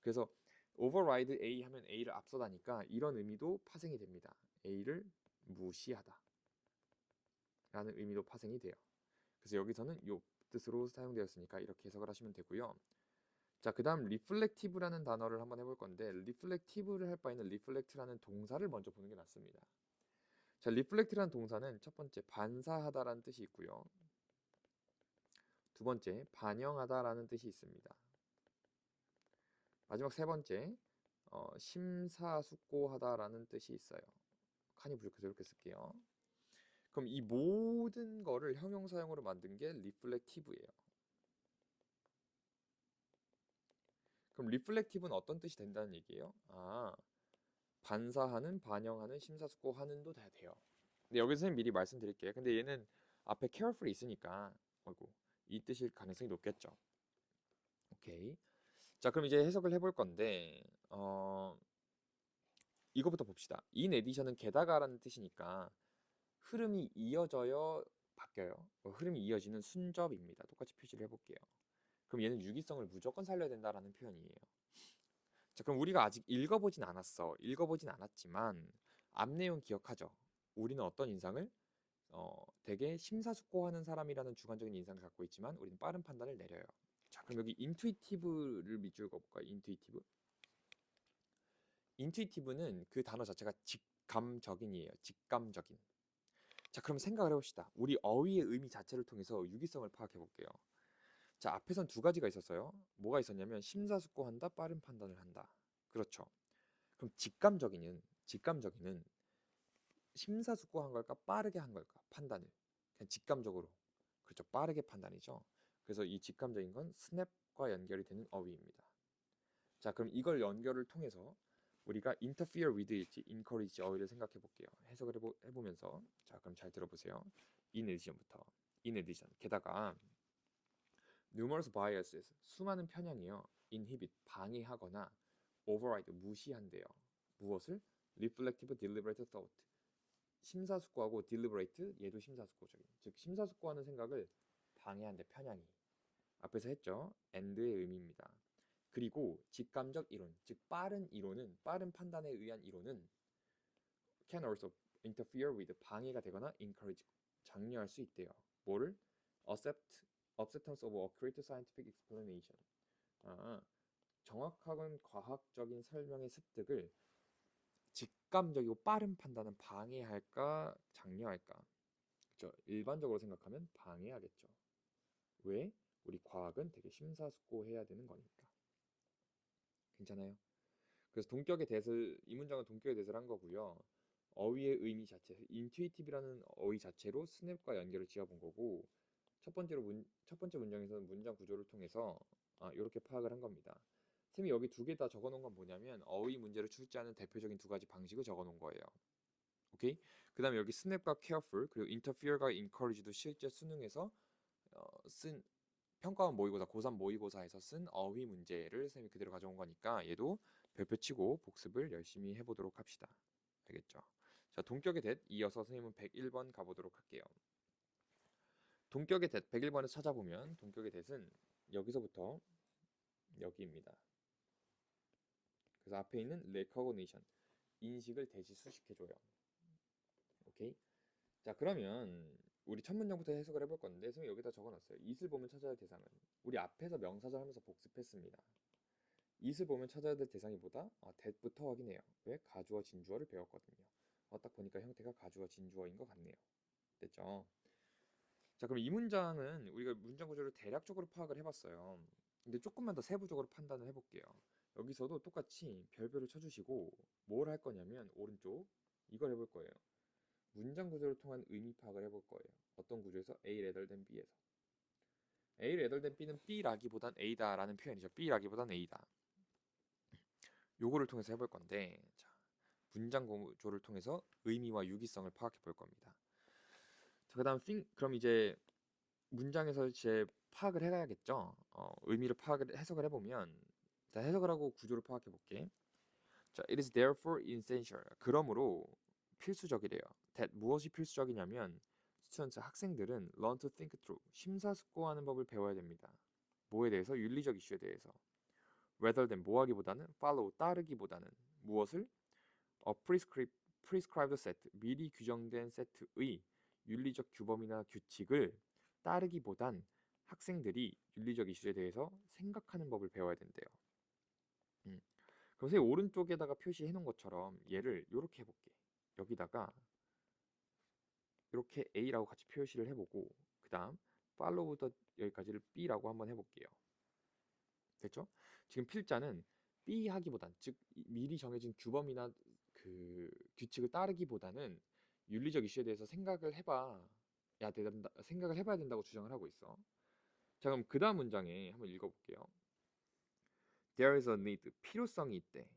그래서 override A 하면 A를 앞서다니까 이런 의미도 파생이 됩니다. A를 무시하다 라는 의미도 파생이 돼요. 그래서 여기서는 이 뜻으로 사용되었으니까 이렇게 해석을 하시면 되고요. 자, 그 다음 reflective라는 단어를 한번 해볼 건데 reflective를 할 바에는 reflect라는 동사를 먼저 보는 게 낫습니다. 자, reflect라는 동사는 첫 번째 반사하다라는 뜻이 있고요. 두 번째 반영하다라는 뜻이 있습니다. 마지막 세 번째 심사숙고하다라는 뜻이 있어요. 칸이 부족해서 이렇게 쓸게요. 그럼 이 모든 거를 형용사형으로 만든 게 reflective예요. 그럼 reflective는 어떤 뜻이 된다는 얘기예요? 반사하는, 반영하는, 심사숙고하는도 다 돼요. 근데 여기서 선생님 미리 말씀드릴게요. 근데 얘는 앞에 carefully 있으니까 이 뜻일 가능성이 높겠죠. 오케이. 자, 그럼 이제 해석을 해볼 건데 이거부터 봅시다. in addition은 게다가라는 뜻이니까 흐름이 이어져요, 바뀌어요? 흐름이 이어지는 순접입니다. 똑같이 표시를 해볼게요. 그럼 얘는 유기성을 무조건 살려야 된다라는 표현이에요. 자, 그럼 우리가 아직 읽어보진 않았어. 읽어보진 않았지만 앞 내용 기억하죠? 우리는 어떤 인상을 되게 심사숙고하는 사람이라는 주관적인 인상을 갖고 있지만 우리는 빠른 판단을 내려요. 자, 그럼 여기 intuitive를 밑줄 그어볼까요? intuitive. intuitive는 그 단어 자체가 직감적인이에요. 직감적인. 자, 그럼 생각을 해봅시다. 우리 어휘의 의미 자체를 통해서 유기성을 파악해 볼게요. 자, 앞에선 두 가지가 있었어요. 뭐가 있었냐면 심사숙고한다, 빠른 판단을 한다. 그렇죠. 그럼 직감적인은 심사숙고한 걸까, 빠르게 한 걸까, 판단을. 그냥 직감적으로. 그렇죠. 빠르게 판단이죠. 그래서 이 직감적인 건 스냅과 연결이 되는 어휘입니다. 자, 그럼 이걸 연결을 통해서 우리가 interfere with일지 encourage 어휘를 생각해 볼게요. 해석을 해보면서 자, 그럼 잘 들어보세요. in addition부터 in addition 게다가 numerous biases 수많은 편향이요 inhibit 방해하거나 override 무시한대요. 무엇을? reflective deliberate thought 심사숙고하고 deliberate 얘도 심사숙고적인 즉 심사숙고하는 생각을 방해한대 편향이 앞에서 했죠. and의 의미입니다. 그리고 직감적 이론, 즉 빠른 이론은 빠른 판단에 의한 이론은 can also interfere with 방해가 되거나 encourage 장려할 수 있대요. 뭐를? acceptance of accurate scientific explanation. 정확한 과학적인 설명의 습득을 직감적이고 빠른 판단은 방해할까 장려할까? 그렇죠. 일반적으로 생각하면 방해하겠죠. 왜? 우리 과학은 되게 심사숙고해야 되는 거니까. 괜찮아요? 그래서 동격의 대설 이 문장은 동격의 대설을 한 거고요. 어휘의 의미 자체, intuitive라는 어휘 자체로 스냅과 연결을 지어본 거고 첫 번째 문장에서는 문장 구조를 통해서 이렇게 파악을 한 겁니다. 쌤이 여기 두 개 다 적어놓은 건 뭐냐면 어휘 문제를 출제하는 대표적인 두 가지 방식을 적어놓은 거예요. 오케이? 그 다음에 여기 snap과 careful 그리고 interfere가 encourage도 실제 수능에서 쓴 평가원 모의고사 고3 모의고사에서 쓴 어휘 문제를 쌤이 그대로 가져온 거니까 얘도 별표 치고 복습을 열심히 해보도록 합시다. 알겠죠? 자, 동격의 대 이어서 선생님은 101번 가보도록 할게요. 동격의 대 101번에서 찾아보면 동격의 대는 여기서부터 여기입니다. 그래서 앞에 있는 recognition 인식을 대시 수식해줘요. 오케이? 자, 그러면 우리 첫 문장부터 해석을 해볼 건데 선생님 여기다 적어놨어요. 이슬 보면 찾아야 할 대상은 우리 앞에서 명사절 하면서 복습했습니다. 이슬 보면 찾아야 될 대상이 뭐다? that부터 확인해요. 왜? 가주어 진주어를 배웠거든요. 딱 보니까 형태가 가주어 진주어인 것 같네요. 됐죠? 자, 그럼 이 문장은 우리가 문장 구조를 대략적으로 파악을 해봤어요. 근데 조금만 더 세부적으로 판단을 해볼게요. 여기서도 똑같이 별표를 쳐주시고 뭘 할 거냐면 오른쪽 이걸 해볼 거예요. 문장 구조를 통한 의미 파악을 해볼 거예요. 어떤 구조에서? A rather than B에서. A rather than B는 B라기보단 A다라는 표현이죠. B라기보단 A다. 요거를 통해서 해볼 건데, 자, 문장 구조를 통해서 의미와 유기성을 파악해 볼 겁니다. 자, 그다음 그럼 이제 문장에서 이제 파악을 해야겠죠. 의미를 파악을 해석을 해보면, 자, 해석을 하고 구조를 파악해 볼게. 자, it is therefore essential. 그러므로 필수적이래요. that 무엇이 필수적이냐면 students 학생들은 learn to think through 심사숙고하는 법을 배워야 됩니다. 뭐에 대해서? 윤리적 이슈에 대해서. rather than 뭐하기보다는 follow 따르기보다는 무엇을? a prescribed set 미리 규정된 세트의 윤리적 규범이나 규칙을 따르기보단 학생들이 윤리적 이슈에 대해서 생각하는 법을 배워야 된대요. 그럼 선생님 오른쪽에다가 표시해 놓은 것처럼 얘를 이렇게 해볼게. 여기다가 이렇게 A라고 같이 표시를 해보고 그 다음 follow부터 여기까지를 B라고 한번 해볼게요. 됐죠? 지금 필자는 B 하기보단 즉 미리 정해진 규범이나 그 규칙을 따르기보다는 윤리적 이슈에 대해서 생각을 해봐야 된다고 주장을 하고 있어. 자, 그럼 그 다음 문장에 한번 읽어볼게요. There is a need 필요성이 있대.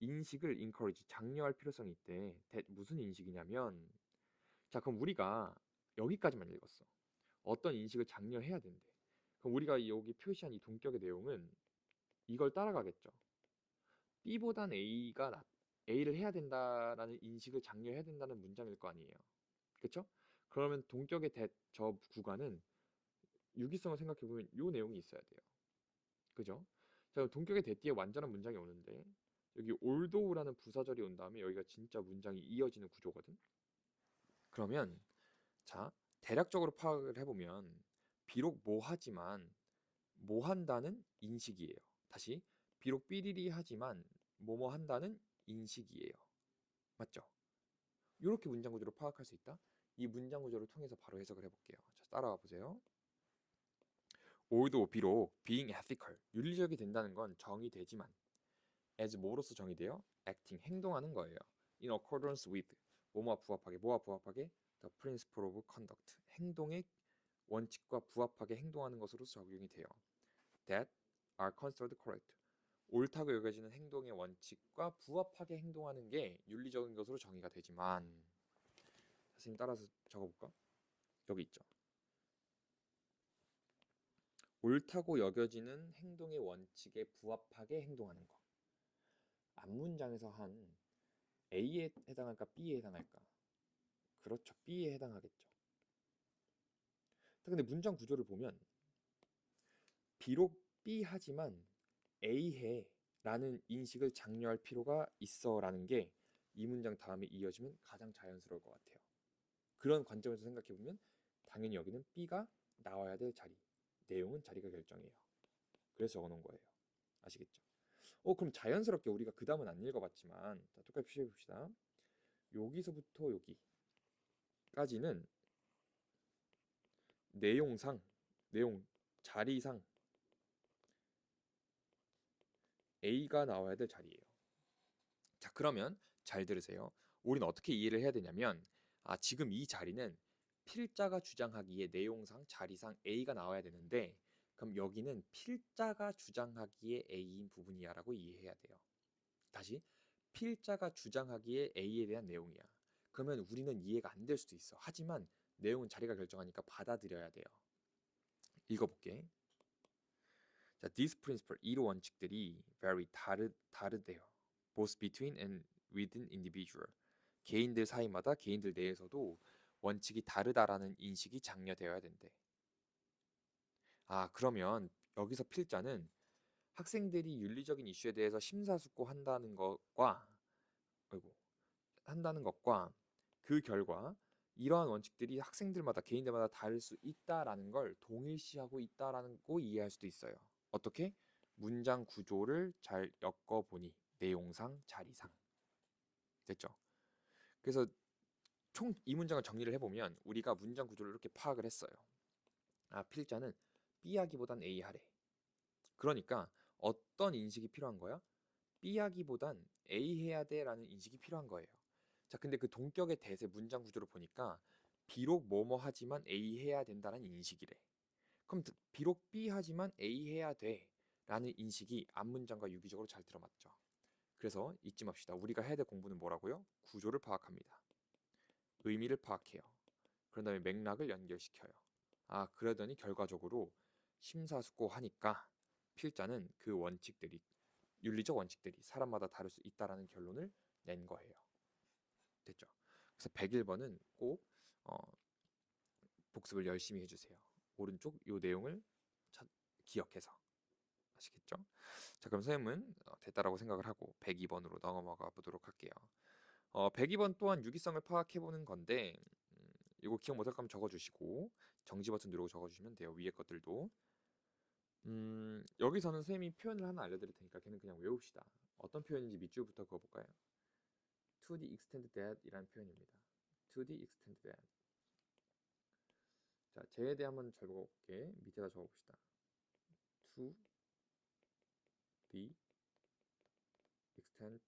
인식을 encourage 장려할 필요성이 있대. that 무슨 인식이냐면 자, 그럼 우리가 여기까지만 읽었어. 어떤 인식을 장려해야 된대. 그럼 우리가 여기 표시한 이 동격의 내용은 이걸 따라가겠죠. B보단 A를 해야 된다라는 인식을 장려해야 된다는 문장일 거 아니에요. 그쵸? 그러면 동격의 저 구간은 유기성을 생각해보면 이 내용이 있어야 돼요. 그죠? 자, 동격의 뒤에 완전한 문장이 오는데 여기 althought라는 부사절이 온 다음에 여기가 진짜 문장이 이어지는 구조거든. 그러면 자, 대략적으로 파악을 해보면 비록 뭐하지만 뭐한다는 인식이에요. 다시 비록 삐리리 하지만 뭐뭐 한다는 인식이에요. 맞죠? 이렇게 문장 구조를 파악할 수 있다. 이 문장 구조를 통해서 바로 해석을 해볼게요. 자, 따라와 보세요. although 비록 being ethical 윤리적이 된다는 건 정의되지만 as 뭐로서 정의돼요? acting 행동하는 거예요. in accordance with 뭐와 부합하게 the principle of conduct 행동의 원칙과 부합하게 행동하는 것으로 적용이 돼요. that are considered correct 옳다고 여겨지는 행동의 원칙과 부합하게 행동하는 게 윤리적인 것으로 정의가 되지만 선생님 따라서 적어볼까? 여기 있죠. 옳다고 여겨지는 행동의 원칙에 부합하게 행동하는 거. 앞문장에서 한 A에 해당할까 B에 해당할까? 그렇죠. B에 해당하겠죠. 근데 문장 구조를 보면 비록 B 하지만 A 해 라는 인식을 장려할 필요가 있어 라는 게 이 문장 다음에 이어지면 가장 자연스러울 것 같아요. 그런 관점에서 생각해보면 당연히 여기는 B가 나와야 될 자리 내용은 자리가 결정이에요. 그래서 적어놓은 거예요. 아시겠죠? 그럼 자연스럽게 우리가 그 다음은 안 읽어봤지만 똑같이 표시해봅시다. 여기서부터 여기까지는 내용 자리상 A가 나와야 될 자리예요. 자, 그러면 잘 들으세요. 우리는 어떻게 이해를 해야 되냐면 지금 이 자리는 필자가 주장하기에 내용상 자리상 A가 나와야 되는데 그럼 여기는 필자가 주장하기에 A인 부분이야 라고 이해해야 돼요. 다시 필자가 주장하기에 A에 대한 내용이야. 그러면 우리는 이해가 안 될 수도 있어. 하지만 내용은 자리가 결정하니까 받아들여야 돼요. 읽어볼게. 자, these principle 이 원칙들이 very 다르대요. both between and within individual. 개인들 사이마다 개인들 내에서도 원칙이 다르다라는 인식이 장려되어야 된대. 그러면 여기서 필자는 학생들이 윤리적인 이슈에 대해서 심사숙고한다는 것과 그 결과 이러한 원칙들이 학생들마다 개인들마다 다를 수 있다라는 걸 동일시하고 있다라는 거 이해할 수도 있어요. 어떻게? 문장 구조를 잘 엮어보니 내용상 자리상 됐죠? 그래서 총 이 문장을 정리를 해보면 우리가 문장 구조를 이렇게 파악을 했어요. 아, 필자는 B하기보단 A 하래. 그러니까 어떤 인식이 필요한 거야? B하기보단 A 해야 돼라는 인식이 필요한 거예요. 자, 근데 그 동격의 대세 문장 구조를 보니까 비록 뭐뭐 하지만 A 해야 된다는 인식이래. 그럼 비록 B 하지만 A 해야 돼라는 인식이 앞문장과 유기적으로 잘 들어맞죠. 그래서 잊지 맙시다. 우리가 해야 될 공부는 뭐라고요? 구조를 파악합니다. 의미를 파악해요. 그런 다음에 맥락을 연결시켜요. 아, 그러더니 결과적으로 심사숙고하니까 필자는 그 원칙들이 윤리적 원칙들이 사람마다 다를 수 있다라는 결론을 낸 거예요. 됐죠? 그래서 101번은 꼭 복습을 열심히 해주세요. 오른쪽 요 내용을 기억해서 아시겠죠? 자, 그럼 선생님은 됐다라고 생각을 하고 102번으로 넘어가 보도록 할게요. 102번 또한 유기성을 파악해보는 건데 이거 기억 못할 거면 적어주시고 정지 버튼 누르고 적어주시면 돼요. 위에 것들도. 여기서는 선생님이 표현을 하나 알려드릴 테니까 걔는 그냥 외웁시다. 어떤 표현인지 밑줄부터 그어볼까요? To the extent that 이라는 표현입니다. To the extent that. 자, 쟤에 대해 한번 적어볼게. 밑에다 적어봅시다. To the extent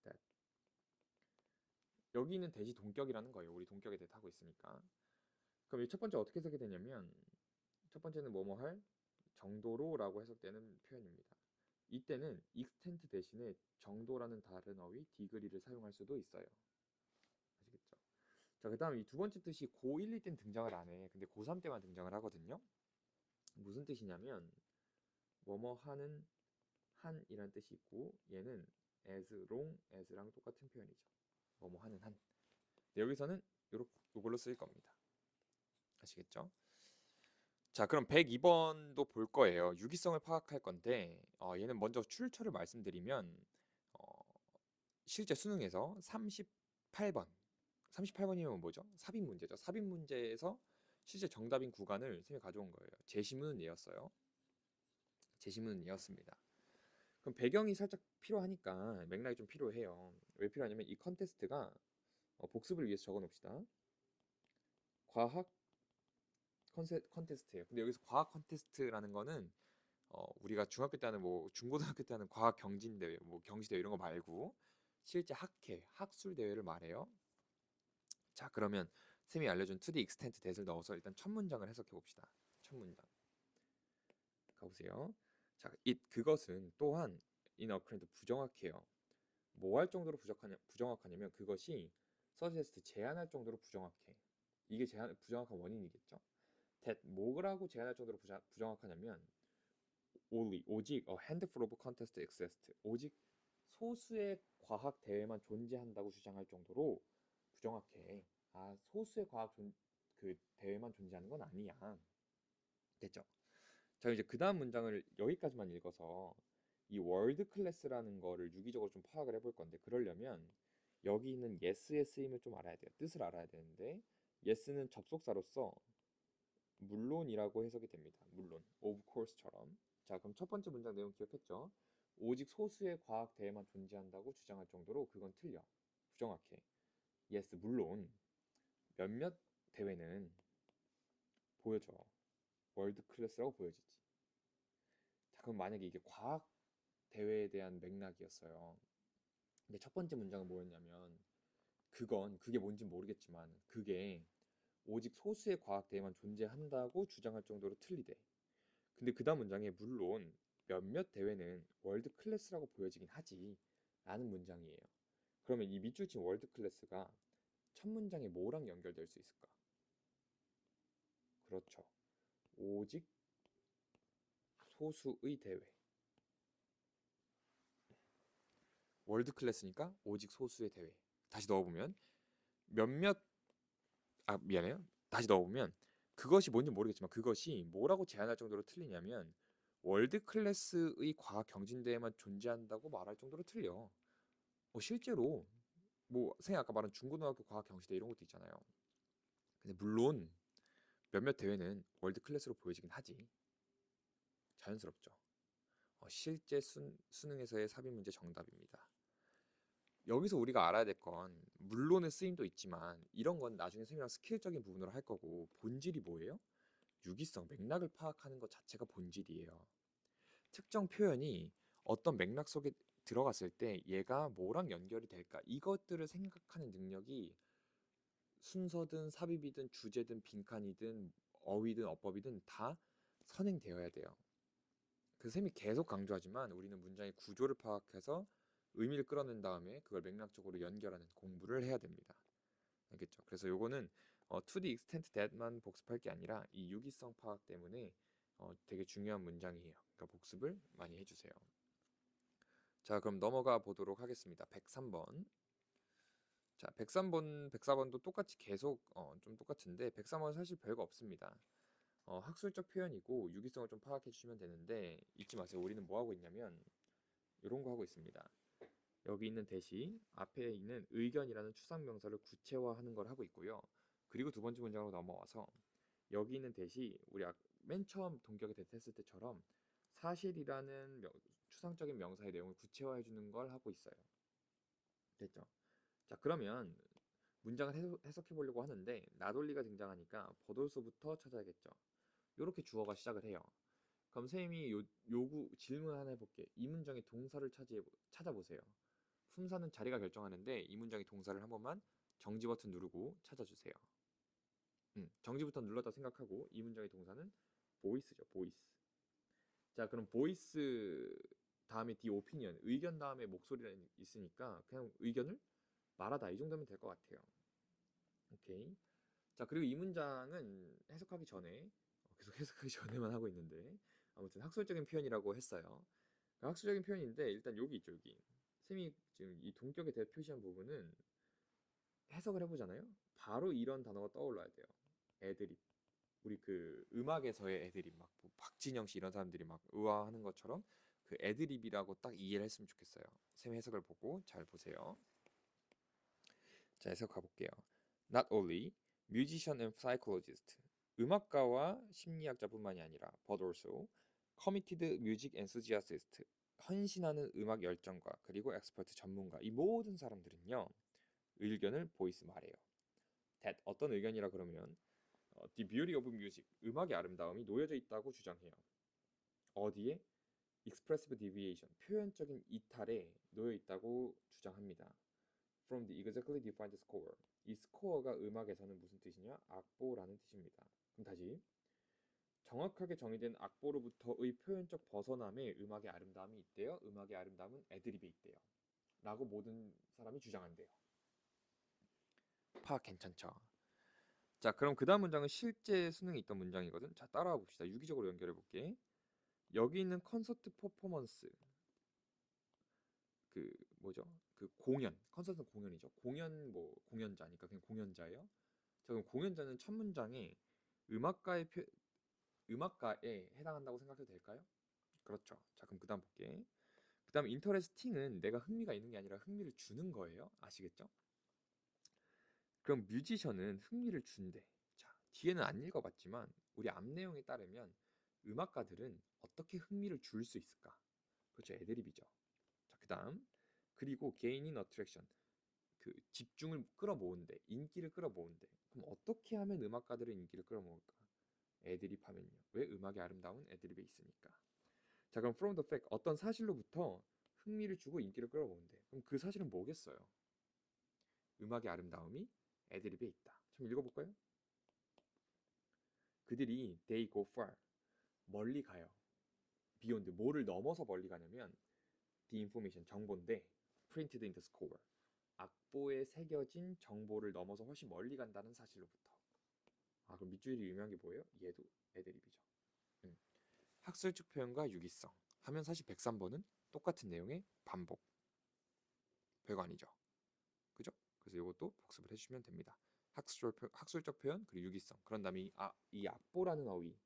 that. 여기는 대시 동격이라는 거예요. 우리 동격에 대해 하고 있으니까. 그럼 이 첫 번째 어떻게 해석이 되냐면 첫 번째는 뭐뭐 할 정도로라고 해석되는 표현입니다. 이때는 extent 대신에 정도라는 다른 어휘 degree를 사용할 수도 있어요. 아시겠죠? 자, 그 다음 이 두 번째 뜻이 고1, 2 때는 등장을 안 해. 근데 고3 때만 등장을 하거든요. 무슨 뜻이냐면 뭐뭐 하는 한이라는 뜻이 있고 얘는 as long as랑 똑같은 표현이죠. 뭐뭐 하는 한. 여기서는 요걸로 쓰일 겁니다. 아시겠죠? 자, 그럼 102번도 볼 거예요. 유기성을 파악할 건데 얘는 먼저 출처를 말씀드리면 실제 수능에서 38번이면 뭐죠? 삽입 문제죠. 삽입 문제에서 실제 정답인 구간을 선생님이 가져온 거예요. 제시문은 얘였어요. 제시문은 얘였습니다. 그럼 배경이 살짝 필요하니까 맥락이 좀 필요해요. 왜 필요하냐면 이 컨테스트가 복습을 위해서 적어 놓읍시다. 과학 컨테스트예요. 근데 여기서 과학 컨테스트라는 거는 우리가 중학교 때 하는 뭐 중고등학교 때 하는 과학 경진 대회, 뭐 경시 대회 이런 거 말고 실제 학회, 학술 대회를 말해요. 자, 그러면 쌤이 알려준 to the extent that을 넣어서 일단 첫 문장을 해석해 봅시다. 첫 문장 가보세요. 자, 그것은 또한 in occurrent 부정확해요. 뭐 할 정도로 부정확하냐면 그것이 suggest 제한할 정도로 부정확해. 이게 부정확한 원인이겠죠. that 뭐라고 제한할 정도로 부정확하냐면 only 오직 a handful of contest exist 오직 소수의 과학 대회만 존재한다고 주장할 정도로 부정확해. 아, 소수의 그 대회만 존재하는 건 아니야. 됐죠? 자, 이제 그 다음 문장을 여기까지만 읽어서 이 월드 클래스라는 거를 유기적으로 좀 파악을 해볼 건데 그러려면 여기 있는 yes의 쓰임을 좀 알아야 돼요. 뜻을 알아야 되는데 yes는 접속사로서 물론이라고 해석이 됩니다. 물론, of course처럼. 자, 그럼 첫 번째 문장 내용 기억했죠? 오직 소수의 과학 대회만 존재한다고 주장할 정도로 그건 틀려. 부정확해. yes, 물론 몇몇 대회는 보여져. 월드 클래스라고 보여지지. 자, 그럼 만약에 이게 과학 대회에 대한 맥락이었어요. 근데 첫 번째 문장은 뭐였냐면 그게 뭔지 모르겠지만 그게 오직 소수의 과학 대회만 존재한다고 주장할 정도로 틀리대. 근데 그 다음 문장에 물론 몇몇 대회는 월드 클래스라고 보여지긴 하지 라는 문장이에요. 그러면 이 밑줄 친 월드 클래스가 첫 문장에 뭐랑 연결될 수 있을까? 그렇죠. 오직 소수의 대회. 월드 클래스니까 오직 소수의 대회. 다시 넣어보면 몇몇 미안해요. 다시 넣어보면 그것이 뭔지 모르겠지만 그것이 뭐라고 제한할 정도로 틀리냐면 월드 클래스의 과학 경진대회만 존재한다고 말할 정도로 틀려. 실제로 뭐 선생님 아까 말한 중고등학교 과학 경시대 이런 것도 있잖아요. 근데 물론 몇몇 대회는 월드 클래스로 보여지긴 하지. 자연스럽죠. 실제 수능에서의 삽입 문제 정답입니다. 여기서 우리가 알아야 될 건 물론의 쓰임도 있지만 이런 건 나중에 선생님이랑 스킬적인 부분으로 할 거고 본질이 뭐예요? 유기성, 맥락을 파악하는 것 자체가 본질이에요. 특정 표현이 어떤 맥락 속에 들어갔을 때 얘가 뭐랑 연결이 될까? 이것들을 생각하는 능력이 순서든 삽입이든 주제든 빈칸이든 어휘든 어법이든 다 선행되어야 돼요. 그 쌤이 계속 강조하지만 우리는 문장의 구조를 파악해서 의미를 끌어낸 다음에 그걸 맥락적으로 연결하는 공부를 해야 됩니다. 알겠죠? 그래서 요거는 to the extent that만 복습할 게 아니라 이 유기성 파악 때문에 되게 중요한 문장이에요. 그러니까 복습을 많이 해주세요. 자, 그럼 넘어가 보도록 하겠습니다. 103번. 자, 103번, 104번도 똑같이 계속 좀 똑같은데 103번은 사실 별거 없습니다. 학술적 표현이고 유기성을 좀 파악해 주시면 되는데 잊지 마세요. 우리는 뭐 하고 있냐면 이런 거 하고 있습니다. 여기 있는 대시 앞에 있는 의견이라는 추상명사를 구체화하는 걸 하고 있고요. 그리고 두 번째 문장으로 넘어와서 여기 있는 대시 우리 맨 처음 동격에 대했을 때처럼 사실이라는 추상적인 명사의 내용을 구체화해 주는 걸 하고 있어요. 됐죠? 자, 그러면 문장을 해석해 보려고 하는데 나돌리가 등장하니까 버돌서부터 찾아야겠죠. 이렇게 주어가 시작을 해요. 그럼 선생님이 요구 질문 하나 해볼게. 이 문장의 동사를 찾아보세요. 품사는 자리가 결정하는데 이 문장의 동사를 한 번만 정지 버튼 누르고 찾아주세요. 정지 버튼 눌렀다 생각하고 이 문장의 동사는 보이스죠. 보이스. 자, 그럼 보이스 다음에 the opinion, 의견 다음에 목소리가 있으니까 그냥 의견을 말하다 이 정도면 될 것 같아요. 오케이. 자, 그리고 이 문장은 해석하기 전에 계속 해석하기 전에만 하고 있는데 아무튼 학술적인 표현이라고 했어요. 학술적인 표현인데 일단 여기 있죠. 여기 쌤이 지금 이 동격에 대해 표시한 부분은 해석을 해보잖아요. 바로 이런 단어가 떠올라야 돼요. 애드립. 우리 그 음악에서의 애드립 막뭐 박진영 씨 이런 사람들이 막 의아하는 것처럼 그 애드립이라고 딱 이해를 했으면 좋겠어요. 쌤의 해석을 보고 잘 보세요. 자, 해석 가볼게요. Not only musician and psychologist, 음악가와 심리학자뿐만이 아니라 but also committed music enthusiast, 헌신하는 음악 열정가 그리고 엑스퍼트 전문가 이 모든 사람들은요 의견을 보이스 말해요. that 어떤 의견이라 그러면 the beauty of music 음악의 아름다움이 놓여져 있다고 주장해요. 어디에? expressive deviation 표현적인 이탈에 놓여 있다고 주장합니다. from the exactly defined score 이 스코어가 음악에서는 무슨 뜻이냐? 악보라는 뜻입니다. 그럼 다시 정확하게 정의된 악보로부터의 표현적 벗어남에 음악의 아름다움이 있대요. 음악의 아름다움은 애드립에 있대요. 라고 모든 사람이 주장한대요. 파악 괜찮죠? 자, 그럼 그 다음 문장은 실제 수능에 있던 문장이거든. 자, 따라와 봅시다. 유기적으로 연결해 볼게. 여기 있는 콘서트 퍼포먼스 그 뭐죠? 그 공연 콘서트는 공연이죠. 공연 뭐 공연자니까 그냥 공연자예요. 자, 그럼 공연자는 첫 문장에 음악가에 해당한다고 생각해도 될까요? 그렇죠. 자, 그럼 그다음 볼게. 그다음 인터레스팅은 내가 흥미가 있는 게 아니라 흥미를 주는 거예요. 아시겠죠? 그럼 뮤지션은 흥미를 준대. 자, 뒤에는 안 읽어봤지만 우리 앞 내용에 따르면 음악가들은 어떻게 흥미를 줄 수 있을까? 그렇죠. 애드립이죠. 자, 그다음 그리고 개인인 어트랙션 그 집중을 끌어모은대 인기를 끌어모은대 그럼 어떻게 하면 음악가들의 인기를 끌어모을까? 애드립 하면요. 왜? 음악의 아름다움은 애드립에 있으니까. 자, 그럼 from the fact 어떤 사실로부터 흥미를 주고 인기를 끌어모은대. 그럼 그 사실은 뭐겠어요? 음악의 아름다움이 애드립에 있다. 좀 읽어볼까요? 그들이 they go far 멀리 가요. beyond 뭐를 넘어서 멀리 가냐면 the information 정보인데 printed in the score 악보에 새겨진 정보를 넘어서 훨씬 멀리 간다는 사실로부터. 아, 그럼 밑줄이 유명한 게 뭐예요? 얘도 애드립이죠. 학술적 표현과 유기성 하면 사실 103번은 똑같은 내용의 반복. 별거 아니죠. 그죠? 그래서 이것도 복습을 해주시면 됩니다. 학술적 표현 그리고 유기성. 그런 다음에 이 악보라는 어휘.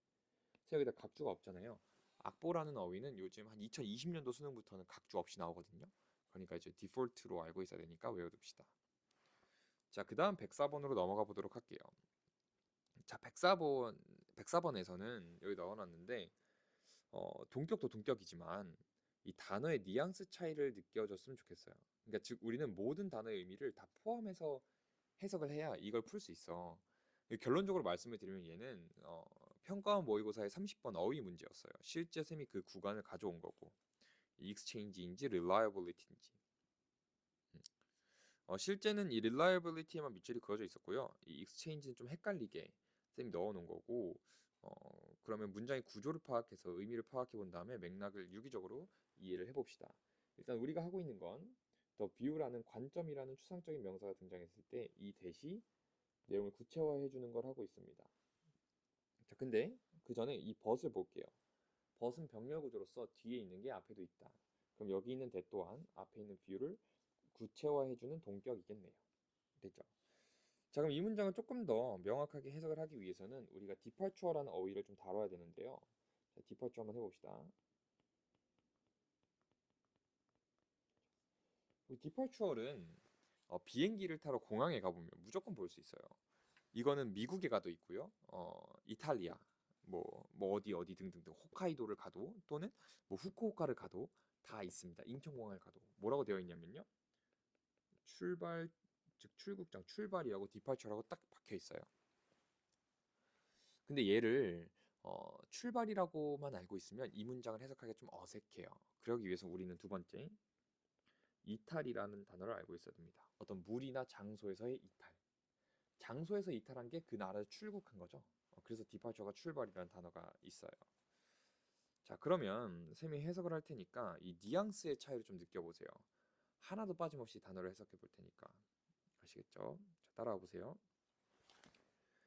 제가 여기다 각주가 없잖아요. 악보라는 어휘는 요즘 한 2020년도 수능부터는 각주 없이 나오거든요. 그러니까 이제 디폴트로 알고 있어야 되니까 외워둡시다. 자, 그 다음 104번으로 넘어가 보도록 할게요. 자, 104번에서는 여기 넣어놨는데 동격도 동격이지만 이 단어의 뉘앙스 차이를 느껴줬으면 좋겠어요. 그러니까 즉 우리는 모든 단어의 의미를 다 포함해서 해석을 해야 이걸 풀 수 있어. 결론적으로 말씀을 드리면 얘는 평가원 모의고사의 30번 어휘 문제였어요. 실제 쌤이 그 구간을 가져온 거고 exchange인지 reliability인지. 실제는 이 reliability에만 밑줄이 그어져 있었고요. 이 exchange는 좀 헷갈리게 쌤이 넣어놓은 거고 그러면 문장의 구조를 파악해서 의미를 파악해 본 다음에 맥락을 유기적으로 이해를 해봅시다. 일단 우리가 하고 있는 건 the view라는 관점이라는 추상적인 명사가 등장했을 때 이 대시 내용을 구체화해 주는 걸 하고 있습니다. 자, 근데 그 전에 이 벗을 볼게요. 벗은 병렬 구조로서 뒤에 있는 게 앞에도 있다. 그럼 여기 있는 대 또한 앞에 있는 view를 구체화해 주는 동격이겠네요. 됐죠? 자, 그럼 이 문장을 조금 더 명확하게 해석을 하기 위해서는 우리가 departure라는 어휘를 좀 다뤄야 되는데요. 자, departure 한번 해봅시다. departure는 비행기를 타러 공항에 가보면 무조건 볼 수 있어요. 이거는 미국에 가도 있고요. 이탈리아, 뭐 어디 등등등 홋카이도를 가도 또는 뭐 후쿠오카를 가도 다 있습니다. 인천공항을 가도 뭐라고 되어 있냐면요. 출발, 즉 출국장 출발이라고 디파처라고 딱 박혀 있어요. 근데 얘를 출발이라고만 알고 있으면 이 문장을 해석하기가 좀 어색해요. 그러기 위해서 우리는 두 번째 이탈이라는 단어를 알고 있어야 됩니다. 어떤 물이나 장소에서의 이탈. 장소에서 이탈한 게 그 나라에서 출국한 거죠. 그래서 디파처가 출발이라는 단어가 있어요. 자, 그러면 쌤이 해석을 할 테니까 이 뉘앙스의 차이를 좀 느껴보세요. 하나도 빠짐없이 단어를 해석해 볼 테니까. 아시겠죠? 자, 따라와 보세요.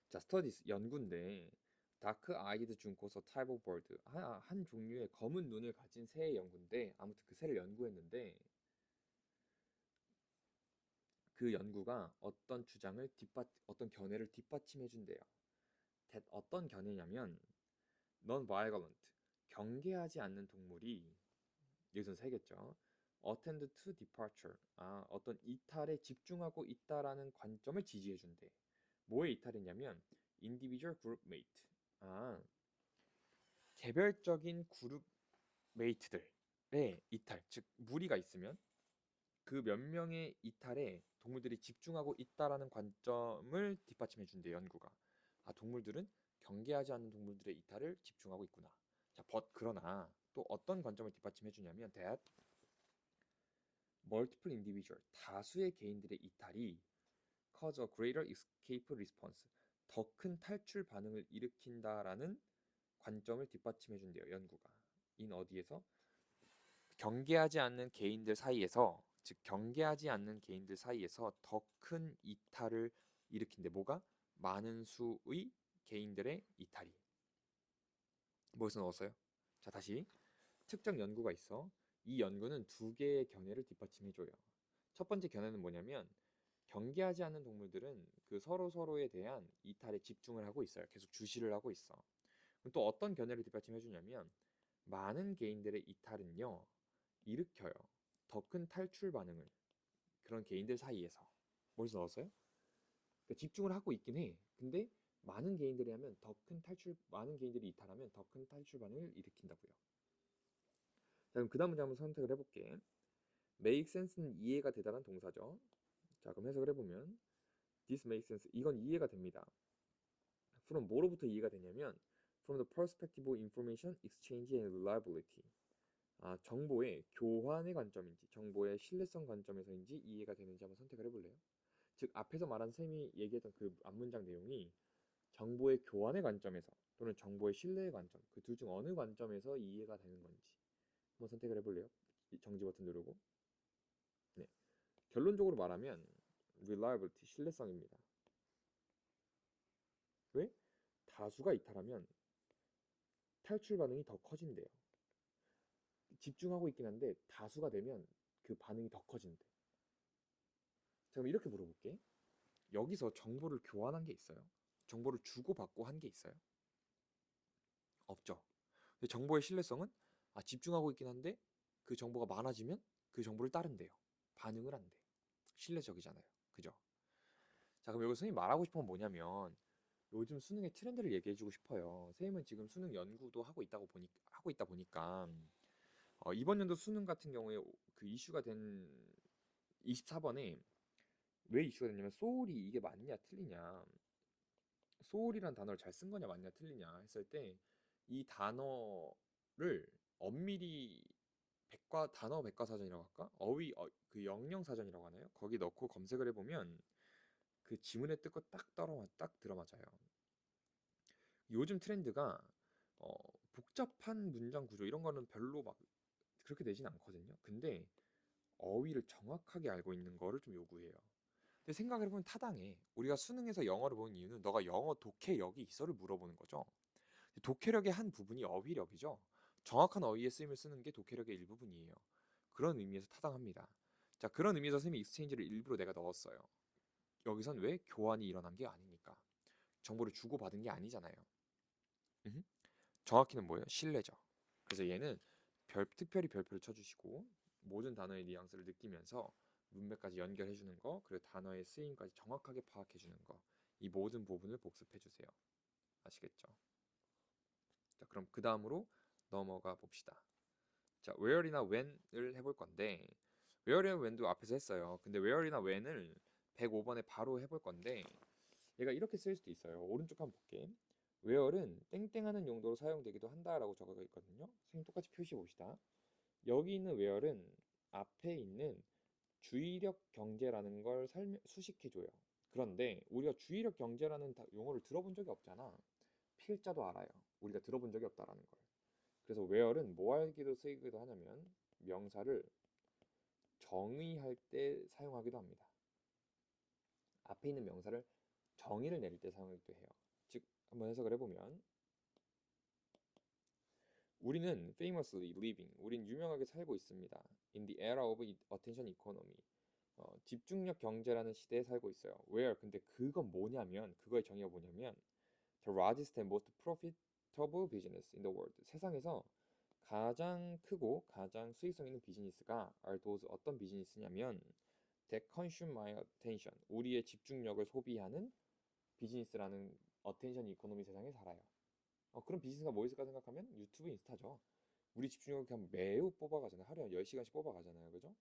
자, 스터디스 연구인데 다크 아이드 중고서 타입 오브 버드 한 종류의 검은 눈을 가진 새의 연구인데 아무튼 그 새를 연구했는데 그 연구가 어떤 주장을 어떤 견해를 뒷받침해 준대요. 어떤 견해냐면 non-violent 경계하지 않는 동물이 여기서 새겠죠. attend to departure 어떤 이탈에 집중하고 있다라는 관점을 지지해 준대. 뭐의 이탈이냐면 individual group mate 개별적인 그룹 메이트들의 이탈, 즉 무리가 있으면 그 몇 명의 이탈에 동물들이 집중하고 있다라는 관점을 뒷받침해 준대 연구가. 동물들은 경계하지 않는 동물들의 이탈을 집중하고 있구나. 자, 그러나 또 어떤 관점을 뒷받침해 주냐면 that multiple individual 다수의 개인들의 이탈이 cause a greater escape response 더 큰 탈출 반응을 일으킨다라는 관점을 뒷받침해 준대요 연구가. 인 어디에서 경계하지 않는 개인들 사이에서 즉 경계하지 않는 개인들 사이에서 더 큰 이탈을 일으킨대. 뭐가? 많은 수의 개인들의 이탈이. 뭐에서 넣었어요? 자, 다시 특정 연구가 있어. 이 연구는 두 개의 견해를 뒷받침해줘요. 첫 번째 견해는 뭐냐면 경계하지 않는 동물들은 그 서로에 대한 이탈에 집중을 하고 있어요. 계속 주시를 하고 있어. 그럼 또 어떤 견해를 뒷받침해주냐면 많은 개인들의 이탈은요 일으켜요. 더 큰 탈출 반응을 그런 개인들 사이에서. 뭐에서 넣었어요? 그러니까 집중을 하고 있긴 해. 근데 많은 개인들이 하면 많은 개인들이 이탈하면 더 큰 탈출 반응을 일으킨다고요. 자, 그럼 그 다음 문제 한번 선택을 해볼게. make sense는 이해가 되다란 동사죠. 자, 그럼 해석을 해보면 this makes sense. 이건 이해가 됩니다. from 뭐로부터 이해가 되냐면 from the perspective of information exchange and reliability. 정보의 교환의 관점인지 정보의 신뢰성 관점에서인지 이해가 되는지 한번 선택을 해볼래요? 즉 앞에서 말한 쌤이 얘기했던 그 앞문장 내용이 정보의 교환의 관점에서 또는 정보의 신뢰의 관점 그 둘 중 어느 관점에서 이해가 되는 건지 한번 선택을 해볼래요? 정지 버튼 누르고. 네. 결론적으로 말하면 reliability 신뢰성입니다. 왜? 다수가 이탈하면 탈출 반응이 더 커진대요. 집중하고 있긴 한데 다수가 되면 그 반응이 더 커진대. 자, 그럼 이렇게 물어볼게. 여기서 정보를 교환한 게 있어요? 정보를 주고받고 한 게 있어요? 없죠. 근데 정보의 신뢰성은 집중하고 있긴 한데 그 정보가 많아지면 그 정보를 따른대요. 반응을 한대. 신뢰적이잖아요. 그죠? 자, 그럼 여기서 선생님이 말하고 싶은 건 뭐냐면 요즘 수능의 트렌드를 얘기해주고 싶어요. 선생님은 지금 수능 연구도 하고 있다 보니까 이번 연도 수능 같은 경우에 그 이슈가 된 24번에 왜 이슈가 됐냐면 소울이 이게 맞냐 틀리냐, 소울이란 단어를 잘 쓴 거냐 맞냐 틀리냐 했을 때 이 단어를 엄밀히 단어 백과사전이라고 할까? 그 영영사전이라고 하나요? 거기 넣고 검색을 해보면 그 지문의 뜻과 딱 들어맞아요. 요즘 트렌드가 어, 복잡한 문장 구조 이런 거는 별로 막 그렇게 되진 않거든요. 근데 어휘를 정확하게 알고 있는 거를 좀 요구해요. 근데 생각을 해보면 타당해. 우리가 수능에서 영어를 보는 이유는 너가 영어 독해력이 있어를 물어보는 거죠. 독해력의 한 부분이 어휘력이죠. 정확한 어휘의 쓰임을 쓰는 게 독해력의 일부분이에요. 그런 의미에서 타당합니다. 자, 그런 의미에서 선생님이 익스체인지를 일부러 내가 넣었어요. 여기선 왜? 교환이 일어난 게 아니니까. 정보를 주고받은 게 아니잖아요. 정확히는 뭐예요? 신뢰죠. 그래서 얘는 특별히 별표를 쳐주시고 모든 단어의 뉘앙스를 느끼면서 문맥까지 연결해 주는 거, 그리고 단어의 쓰임까지 정확하게 파악해 주는 거, 이 모든 부분을 복습해 주세요. 아시겠죠? 자, 그럼 그 다음으로 넘어가 봅시다. 자, where이나 when을 해볼 건데 where이나 when도 앞에서 했어요. 근데 where이나 when을 105번에 바로 해볼 건데 얘가 이렇게 쓸 수도 있어요. 오른쪽 한번 볼게. where은 땡땡하는 용도로 사용되기도 한다라고 적어져 있거든요. 선생님 똑같이 표시해 봅시다. 여기 있는 where은 앞에 있는 주의력 경제라는 걸 수식해줘요. 그런데 우리가 주의력 경제라는 용어를 들어본 적이 없잖아. 필자도 알아요. 우리가 들어본 적이 없다라는 걸. 그래서 where은 뭐 하기도 쓰이기도 하냐면 명사를 정의할 때 사용하기도 합니다. 앞에 있는 명사를 정의를 내릴 때 사용하기도 해요. 즉 한번 해석을 해보면 우리는 famously living, 우린 유명하게 살고 있습니다. In the era of attention economy, 집중력 경제라는 시대에 살고 있어요. Where, 근데 그건 뭐냐면 그거의 정의가 뭐냐면 the largest and most profitable business in the world, 세상에서 가장 크고 가장 수익성 있는 비즈니스가 are those, 어떤 비즈니스냐면 that consume my attention, 우리의 집중력을 소비하는 비즈니스라는 어텐션 이코노미 세상에 살아요. 그런 비즈니스가 뭐 있을까 생각하면 유튜브, 인스타죠. 우리 집중력을 그냥 매우 뽑아가잖아요. 하루에 10시간씩 뽑아가잖아요. 그죠?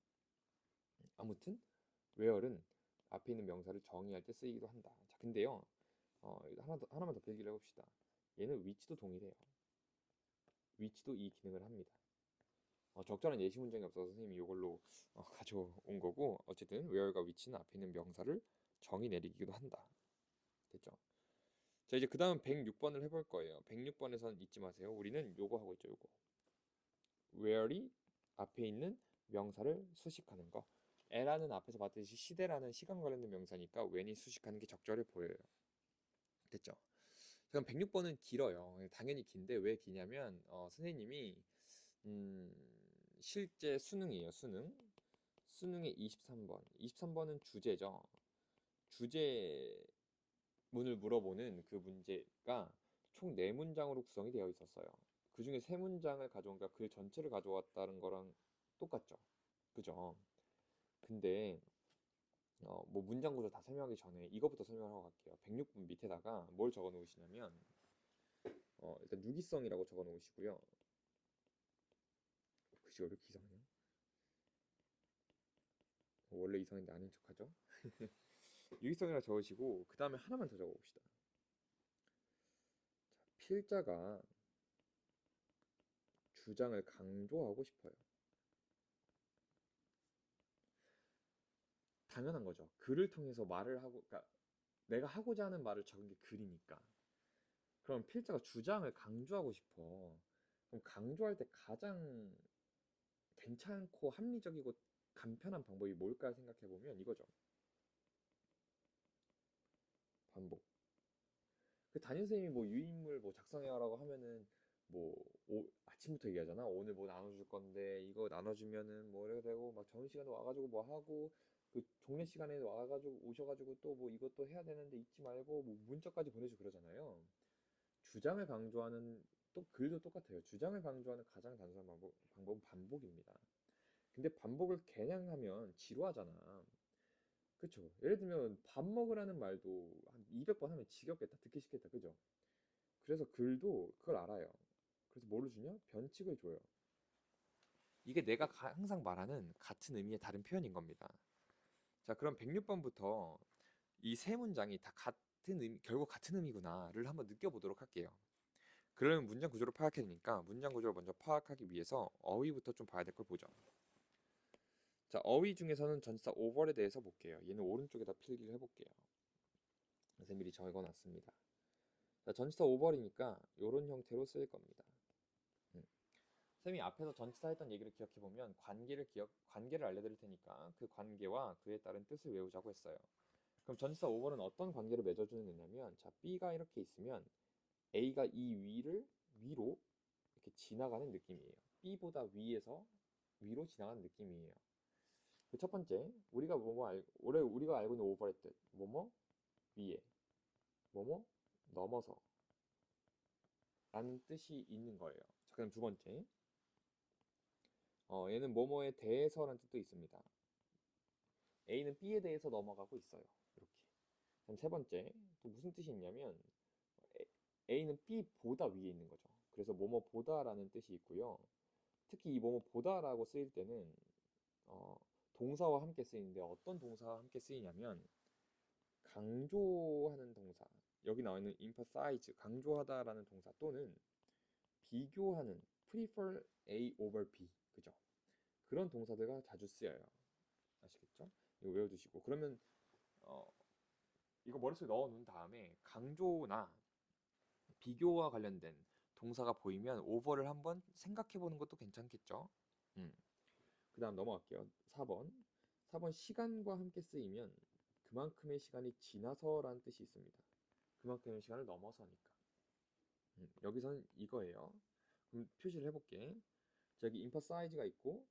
아무튼 where은 앞에 있는 명사를 정의할 때 쓰이기도 한다. 자, 근데요. 하나만 더 필기를 해봅시다. 얘는 위치도 동일해요. 위치도 이 기능을 합니다. 적절한 예시 문장이 없어서 선생님이 이걸로 가져온 거고, 어쨌든 where가 위치는 앞에 있는 명사를 정의 내리기도 한다. 됐죠? 자, 이제 그 다음 106번을 해볼 거예요. 106번에선 잊지 마세요. 우리는 요거 하고 있죠. 요거 where이 앞에 있는 명사를 수식하는 거. 에라는 앞에서 봤듯이 시대라는 시간 관련된 명사니까 when이 수식하는 게 적절해 보여요. 됐죠? 그럼 106번은 길어요. 당연히 긴데 왜 기냐면 선생님이 음, 실제 수능이에요. 수능의 23번. 23번은 주제죠. 주제문을 물어보는 그 문제가 총 4문장으로 구성이 되어 있었어요. 그 중에 3문장을 가져온, 그러니까 그 전체를 가져왔다는 거랑 똑같죠. 그죠? 근데 뭐 문장 구조 다 설명하기 전에 이것부터 설명하고 갈게요. 106번 밑에다가 뭘 적어 놓으시냐면 일단 유기성이라고 적어 놓으시고요. 글씨가 왜 이렇게 이상하냐? 원래 이상한데 아닌 척하죠? 유기성이라고 적으시고 그 다음에 하나만 더 적어봅시다. 자, 필자가 주장을 강조하고 싶어요. 당연한 거죠. 글을 통해서 말을 하고, 그러니까 내가 하고자 하는 말을 적은 게 글이니까. 그럼 필자가 주장을 강조하고 싶어. 그럼 강조할 때 가장 괜찮고 합리적이고 간편한 방법이 뭘까 생각해보면 이거죠. 반복. 그 담임선생님이 뭐 유인물 뭐 작성해라고 하면은 뭐 아침부터 얘기하잖아. 오늘 뭐 나눠줄 건데 이거 나눠주면은 뭐 이래야 되고 막 점심시간에 와가지고 뭐 하고 그 종례 시간에 와가지고 오셔가지고 또 뭐 이것도 해야 되는데 잊지 말고 뭐 문자까지 보내주고 그러잖아요. 주장을 강조하는, 또 글도 똑같아요. 주장을 강조하는 가장 단순한 방법은 반복입니다. 근데 반복을 그냥 하면 지루하잖아. 그쵸. 예를 들면 밥 먹으라는 말도 한 200번 하면 지겹겠다, 듣기 싫겠다, 그죠? 그래서 글도 그걸 알아요. 그래서 뭐를 주냐? 변칙을 줘요. 이게 내가 항상 말하는 같은 의미의 다른 표현인 겁니다. 자, 그럼 106번부터 이 세 문장이 다 같은 의미, 결국 같은 의미구나를 한번 느껴보도록 할게요. 그러면 문장 구조를 파악해야 되니까 문장 구조를 먼저 파악하기 위해서 어휘부터 좀 봐야 될 걸 보죠. 자, 어휘 중에서는 전치사 over에 대해서 볼게요. 얘는 오른쪽에다 필기를 해볼게요. 그래서 미리 적어놨습니다. 자, 전치사 over이니까 이런 형태로 쓰일 겁니다. 쌤이 앞에서 전치사 했던 얘기를 기억해보면 관계를 알려드릴 테니까 그 관계와 그에 따른 뜻을 외우자고 했어요. 그럼 전치사 over는 어떤 관계를 맺어주는 거냐면, 자, B가 이렇게 있으면 A가 이 위로 이렇게 지나가는 느낌이에요. B보다 위로 지나가는 느낌이에요. 그 첫 번째, 우리가 알고 있는 over의 뜻, 뭐뭐 위에, 뭐뭐 넘어서 라는 뜻이 있는 거예요. 자, 그럼 두 번째, 얘는 뭐뭐에 대해서라는 뜻도 있습니다. A는 B에 대해서 넘어가고 있어요. 이렇게. 그럼 세 번째, 또 무슨 뜻이 있냐면 A는 B보다 위에 있는 거죠. 그래서 뭐뭐보다라는 뜻이 있고요. 특히 이 뭐뭐보다라고 쓰일 때는 어, 동사와 함께 쓰이는데 어떤 동사와 함께 쓰이냐면 강조하는 동사, 여기 나와 있는 emphasize, 강조하다라는 동사 또는 비교하는 prefer A over B, 그죠? 그런 동사들과 자주 쓰여요. 아시겠죠? 이거 외워두시고 그러면 어, 이거 머릿속에 넣어놓은 다음에 강조나 비교와 관련된 동사가 보이면 over를 한번 생각해보는 것도 괜찮겠죠? 그 다음 넘어갈게요. 4번. 4번 시간과 함께 쓰이면 그만큼의 시간이 지나서라는 뜻이 있습니다. 그만큼의 시간을 넘어서니까. 여기서는 이거예요. 그럼 표시를 해볼게. 자, 여기 emphasize가 있고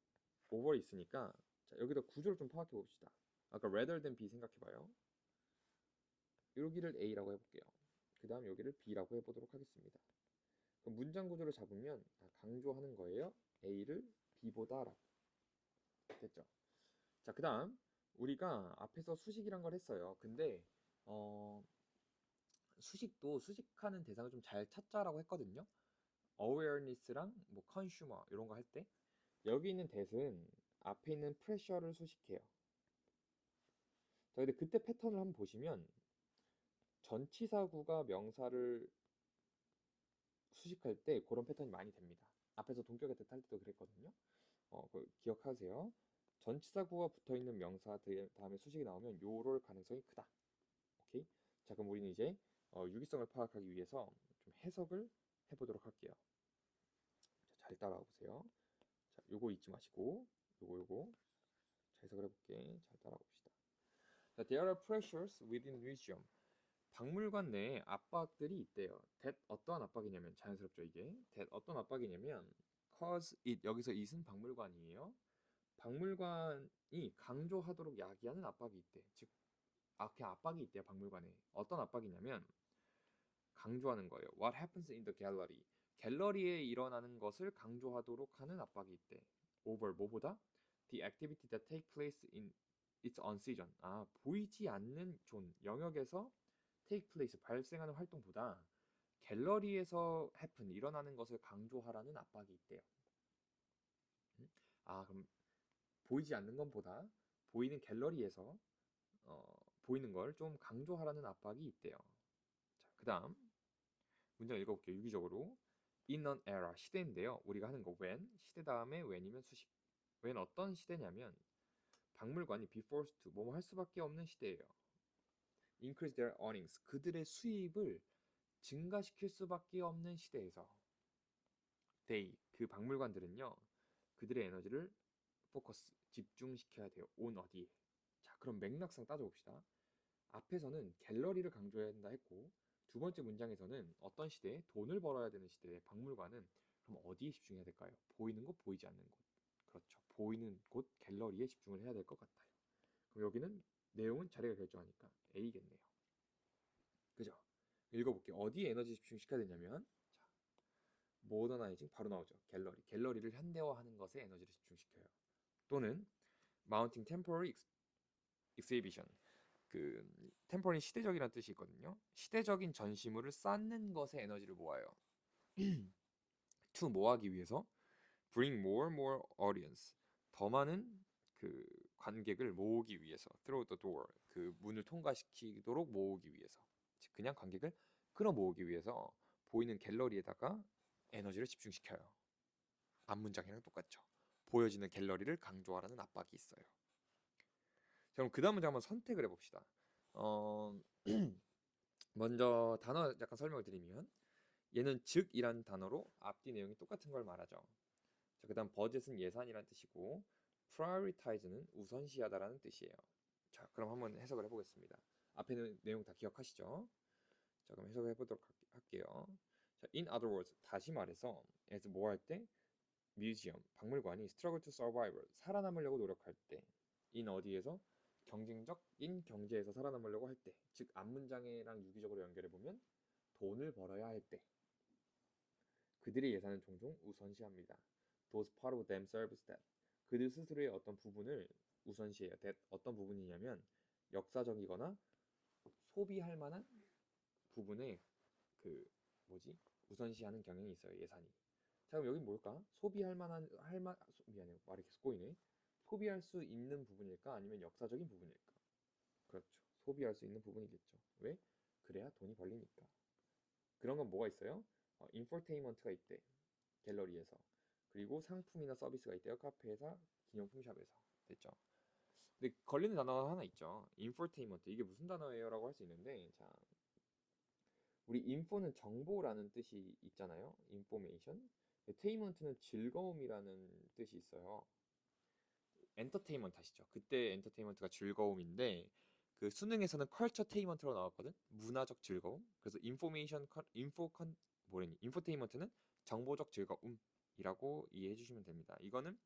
over 있으니까 자, 여기다 구조를 좀 파악해 봅시다. 아까 rather than B 생각해봐요. 여기를 A라고 해볼게요. 그 다음 여기를 B라고 해보도록 하겠습니다. 그럼 문장 구조를 잡으면 강조하는 거예요. A를 B보다 라고. 됐죠? 자, 그 다음 우리가 앞에서 수식이란 걸 했어요. 근데 어, 수식도 수식하는 대상을 좀 잘 찾자라고 했거든요. awareness랑 뭐 consumer 이런 거 할 때 여기 있는 that은 앞에 있는 pressure를 수식해요. 자, 근데 그때 패턴을 한번 보시면 전치사구가 명사를 수식할 때 그런 패턴이 많이 됩니다. 앞에서 동격의 뜻 할 때도 그랬거든요. 기억하세요. 전치사구가 붙어있는 명사 다음에 수식이 나오면 요럴 가능성이 크다. 오케이? 자, 그럼 우리는 이제 유기성을 파악하기 위해서 좀 해석을 해보도록 할게요. 자, 잘 따라와 보세요. 자, 요거 잊지 마시고 요거 자, 해석을 해볼게. 잘 따라와 봅시다. 자, there are pressures within museum. 박물관 내에 압박들이 있대요. that 어떠한 압박이냐면 자연스럽죠 이게. that 어떤 압박이냐면 cause it 여기서 it은 박물관이에요. 박물관이 강조하도록 야기하는 압박이 있대. 즉, 그냥 압박이 있대요 박물관에. 어떤 압박이냐면 강조하는 거예요. What happens in the gallery? 갤러리에 일어나는 것을 강조하도록 하는 압박이 있대. Over 뭐보다? The activity that take place in its own season. 보이지 않는 존 영역에서 take place 발생하는 활동보다 갤러리에서 happen 일어나는 것을 강조하라는 압박이 있대요. 그럼 보이지 않는 것보다 보이는 갤러리에서 보이는 걸 좀 강조하라는 압박이 있대요. 자, 그다음 문장 읽어볼게요. 유기적으로. In an era 시대인데요. 우리가 하는 거 when 시대 다음에 when이면 수식. when 어떤 시대냐면 박물관이 be forced to 뭐뭐 할 수밖에 없는 시대예요. increase their earnings 그들의 수입을 증가시킬 수밖에 없는 시대에서 they 그 박물관들은요 그들의 에너지를 포커스 집중시켜야 돼요. on 어디에? 자, 그럼 맥락상 따져봅시다. 앞에서는 갤러리를 강조해야 된다 했고 두 번째 문장에서는 어떤 시대에 돈을 벌어야 되는 시대에 박물관은 그럼 어디에 집중해야 될까요? 보이는 곳, 보이지 않는 곳. 그렇죠. 보이는 곳 갤러리에 집중을 해야 될 것 같아요. 그럼 여기는 내용은 자리가 결정하니까 A겠네요. 그죠? 읽어볼게요. 어디에 에너지 집중시켜야 되냐면 자, 모더나이징 바로 나오죠. 갤러리를 현대화하는 것에 에너지를 집중시켜요. 또는 mounting temporary exhibition. 그 템포럴이 시대적이라는 뜻이 있거든요. 시대적인 전시물을 쌓는 것에 에너지를 모아요. to 모하기 위해서 bring more audience. 더 많은 그 관객을 모으기 위해서 through the door. 그 문을 통과시키도록 모으기 위해서. 즉 그냥 관객을 끌어 모으기 위해서 보이는 갤러리에다가 에너지를 집중시켜요. 앞 문장이랑 똑같죠. 보여지는 갤러리를 강조하라는 압박이 있어요. 자, 그럼 그 다음 문장 한번 선택을 해봅시다. 먼저 단어 약간 설명을 드리면 얘는 즉이란 단어로 앞뒤 내용이 똑같은 걸 말하죠. 자, 그 다음 budget은 예산이란 뜻이고 prioritize는 우선시하다라는 뜻이에요. 자, 그럼 한번 해석을 해보겠습니다. 앞에는 내용 다 기억하시죠? 자, 그럼 해석을 해보도록 할게요. 자, in other words, 다시 말해서 as 뭐 할 때? 뮤지엄, 박물관이 struggle to survive, 살아남으려고 노력할 때 in 어디에서? 경쟁적인 경제에서 살아남으려고 할 때, 즉 앞문장이랑 유기적으로 연결해보면 돈을 벌어야 할 때 그들의 예산은 종종 우선시합니다. Those part of themselves that 그들 스스로의 어떤 부분을 우선시해요. that 어떤 부분이냐면 역사적이거나 소비할 만한 부분에 그 뭐지? 우선시하는 경향이 있어요. 예산이. 자, 그럼 여긴 뭘까? 소비할 만한 미안해요. 말이 계속 꼬이네. 소비할 수 있는 부분일까? 아니면 역사적인 부분일까? 그렇죠. 소비할 수 있는 부분이겠죠. 왜? 그래야 돈이 벌리니까. 그런 건 뭐가 있어요? 인포테인먼트가 있대. 갤러리에서. 그리고 상품이나 서비스가 있대요. 카페에서, 기념품 샵에서. 됐죠? 근데 걸리는 단어가 하나 있죠. 인포테인먼트. 이게 무슨 단어예요? 라고 할 수 있는데, 자, 우리 인포는 정보라는 뜻이 있잖아요. 인포메이션. 테이먼트는 즐거움이라는 뜻이 있어요. 엔터테인먼트 아시죠? 그때 엔터테인먼트가 즐거움인데 그 수능에서는 컬처테인먼트로 나왔거든. 문화적 즐거움. 그래서 인포테인먼트는 정보적 즐거움이라고 이해해 주시면 됩니다. 이거는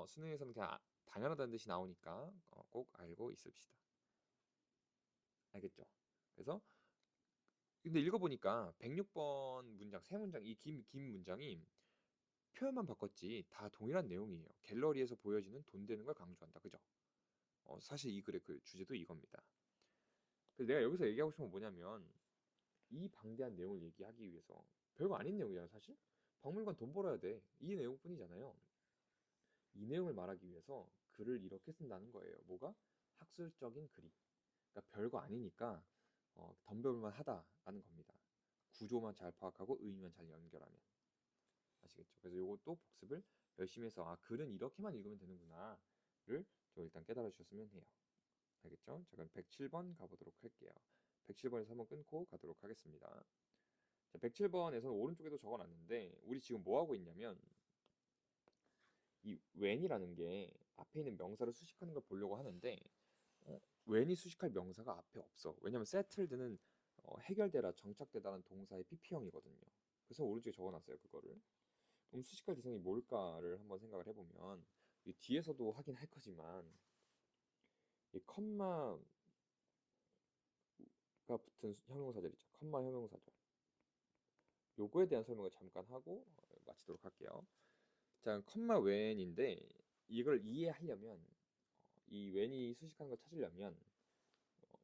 수능에서는 그냥 당연하다는 뜻이 나오니까 꼭 알고 있읍시다. 알겠죠? 그래서 근데 읽어보니까 106번 문장 세 문장 이 긴 문장이 표현만 바꿨지 다 동일한 내용이에요. 갤러리에서 보여지는 돈 되는 걸 강조한다. 그죠? 사실 이 글의 그 주제도 이겁니다. 그래서 내가 여기서 얘기하고 싶은 건 뭐냐면 이 방대한 내용을 얘기하기 위해서 별거 아닌 내용이잖아 사실. 박물관 돈 벌어야 돼. 이 내용뿐이잖아요. 이 내용을 말하기 위해서 글을 이렇게 쓴다는 거예요. 뭐가? 학술적인 글이. 그러니까 별거 아니니까 덤벼볼만 하다라는 겁니다. 구조만 잘 파악하고 의미만 잘 연결하면. 아시겠죠? 그래서 요것도 복습을 열심히 해서 아 글은 이렇게만 읽으면 되는구나를 좀 일단 깨달아 주셨으면 해요. 알겠죠? 자 그럼 107번 가보도록 할게요. 107번에서 한번 끊고 가도록 하겠습니다. 자, 107번에서는 오른쪽에도 적어놨는데 우리 지금 뭐 하고 있냐면 이 when이라는 게 앞에 있는 명사를 수식하는 걸 보려고 하는데 when이 수식할 명사가 앞에 없어. 왜냐면 settled는 해결되다, 정착되다는 동사의 PP형이거든요. 그래서 오른쪽에 적어놨어요 그거를. 그럼 수식할 대상이 뭘까를 한번 생각을 해보면 이 뒤에서도 하긴 할 거지만 이 컴마가 붙은 형용사절 있죠. 컴마 형용사절. 요거에 대한 설명을 잠깐 하고 마치도록 할게요. 자, 컴마 when인데 이걸 이해하려면 이 when이 수식하는 걸 찾으려면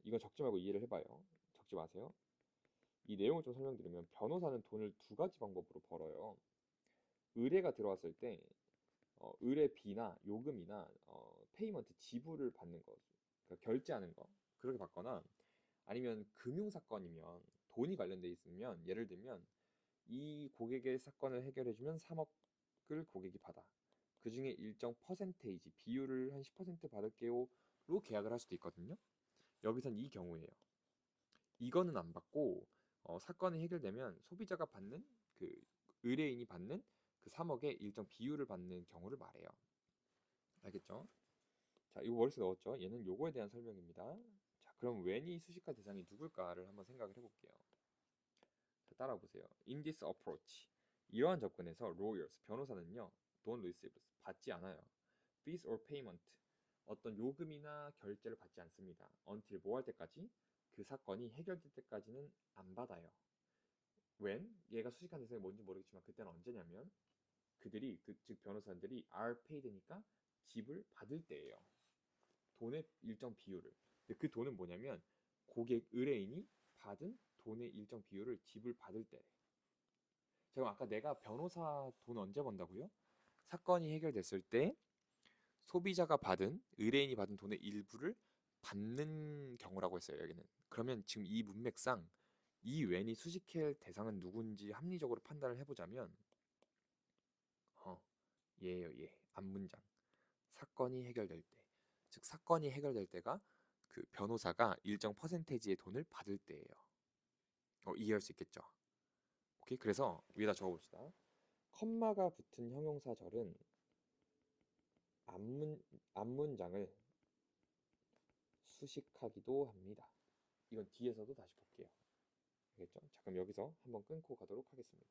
이건 적지 말고 이해를 해봐요. 적지 마세요. 이 내용을 좀 설명드리면 변호사는 돈을 두 가지 방법으로 벌어요. 의뢰가 들어왔을 때 의뢰비나 요금이나 페이먼트 지불을 받는 거, 그러니까 결제하는 거 그렇게 받거나 아니면 금융사건이면 돈이 관련돼 있으면 예를 들면 이 고객의 사건을 해결해주면 3억을 고객이 받아. 그 중에 일정 퍼센테이지 비율을 한 10% 받을게요로 계약을 할 수도 있거든요. 여기선 이 경우예요. 이거는 안 받고 사건이 해결되면 소비자가 받는 그 의뢰인이 받는 그 3억의 일정 비율을 받는 경우를 말해요. 알겠죠? 자, 이거 머릿속에 넣었죠? 얘는 요거에 대한 설명입니다. 자, 그럼 when이 수식할 대상이 누굴까를 한번 생각을 해볼게요. 자, 따라보세요. In this approach, 이러한 접근에서 lawyers, 변호사는요, don't receive, 받지 않아요. fees or payment, 어떤 요금이나 결제를 받지 않습니다. until 뭐 할 때까지? 그 사건이 해결될 때까지는 안 받아요. when, 얘가 수식한 대상이 뭔지 모르겠지만 그때는 언제냐면 그들이, 즉 변호사들이 are paid니까 지불 받을 때예요. 돈의 일정 비율을. 근데 그 돈은 뭐냐면 고객 의뢰인이 받은 돈의 일정 비율을 지불받을 때래. 지금 아까 내가 변호사 돈 언제 번다고요? 사건이 해결됐을 때 소비자가 받은 의뢰인이 받은 돈의 일부를 받는 경우라고 했어요, 여기는. 그러면 지금 이 문맥상 이 웬이 수식할 대상은 누군지 합리적으로 판단을 해보자면 얘예요, 얘. 앞문장. 사건이 해결될 때. 즉 사건이 해결될 때가 그 변호사가 일정 퍼센테이지의 돈을 받을 때예요. 이해할 수 있겠죠? 오케이. 그래서 위에다 적어봅시다. 컴마가 붙은 형용사절은 앞문, 앞문장을 수식하기도 합니다. 이건 뒤에서도 다시 볼게요. 알겠죠? 자, 그럼 여기서 한번 끊고 가도록 하겠습니다.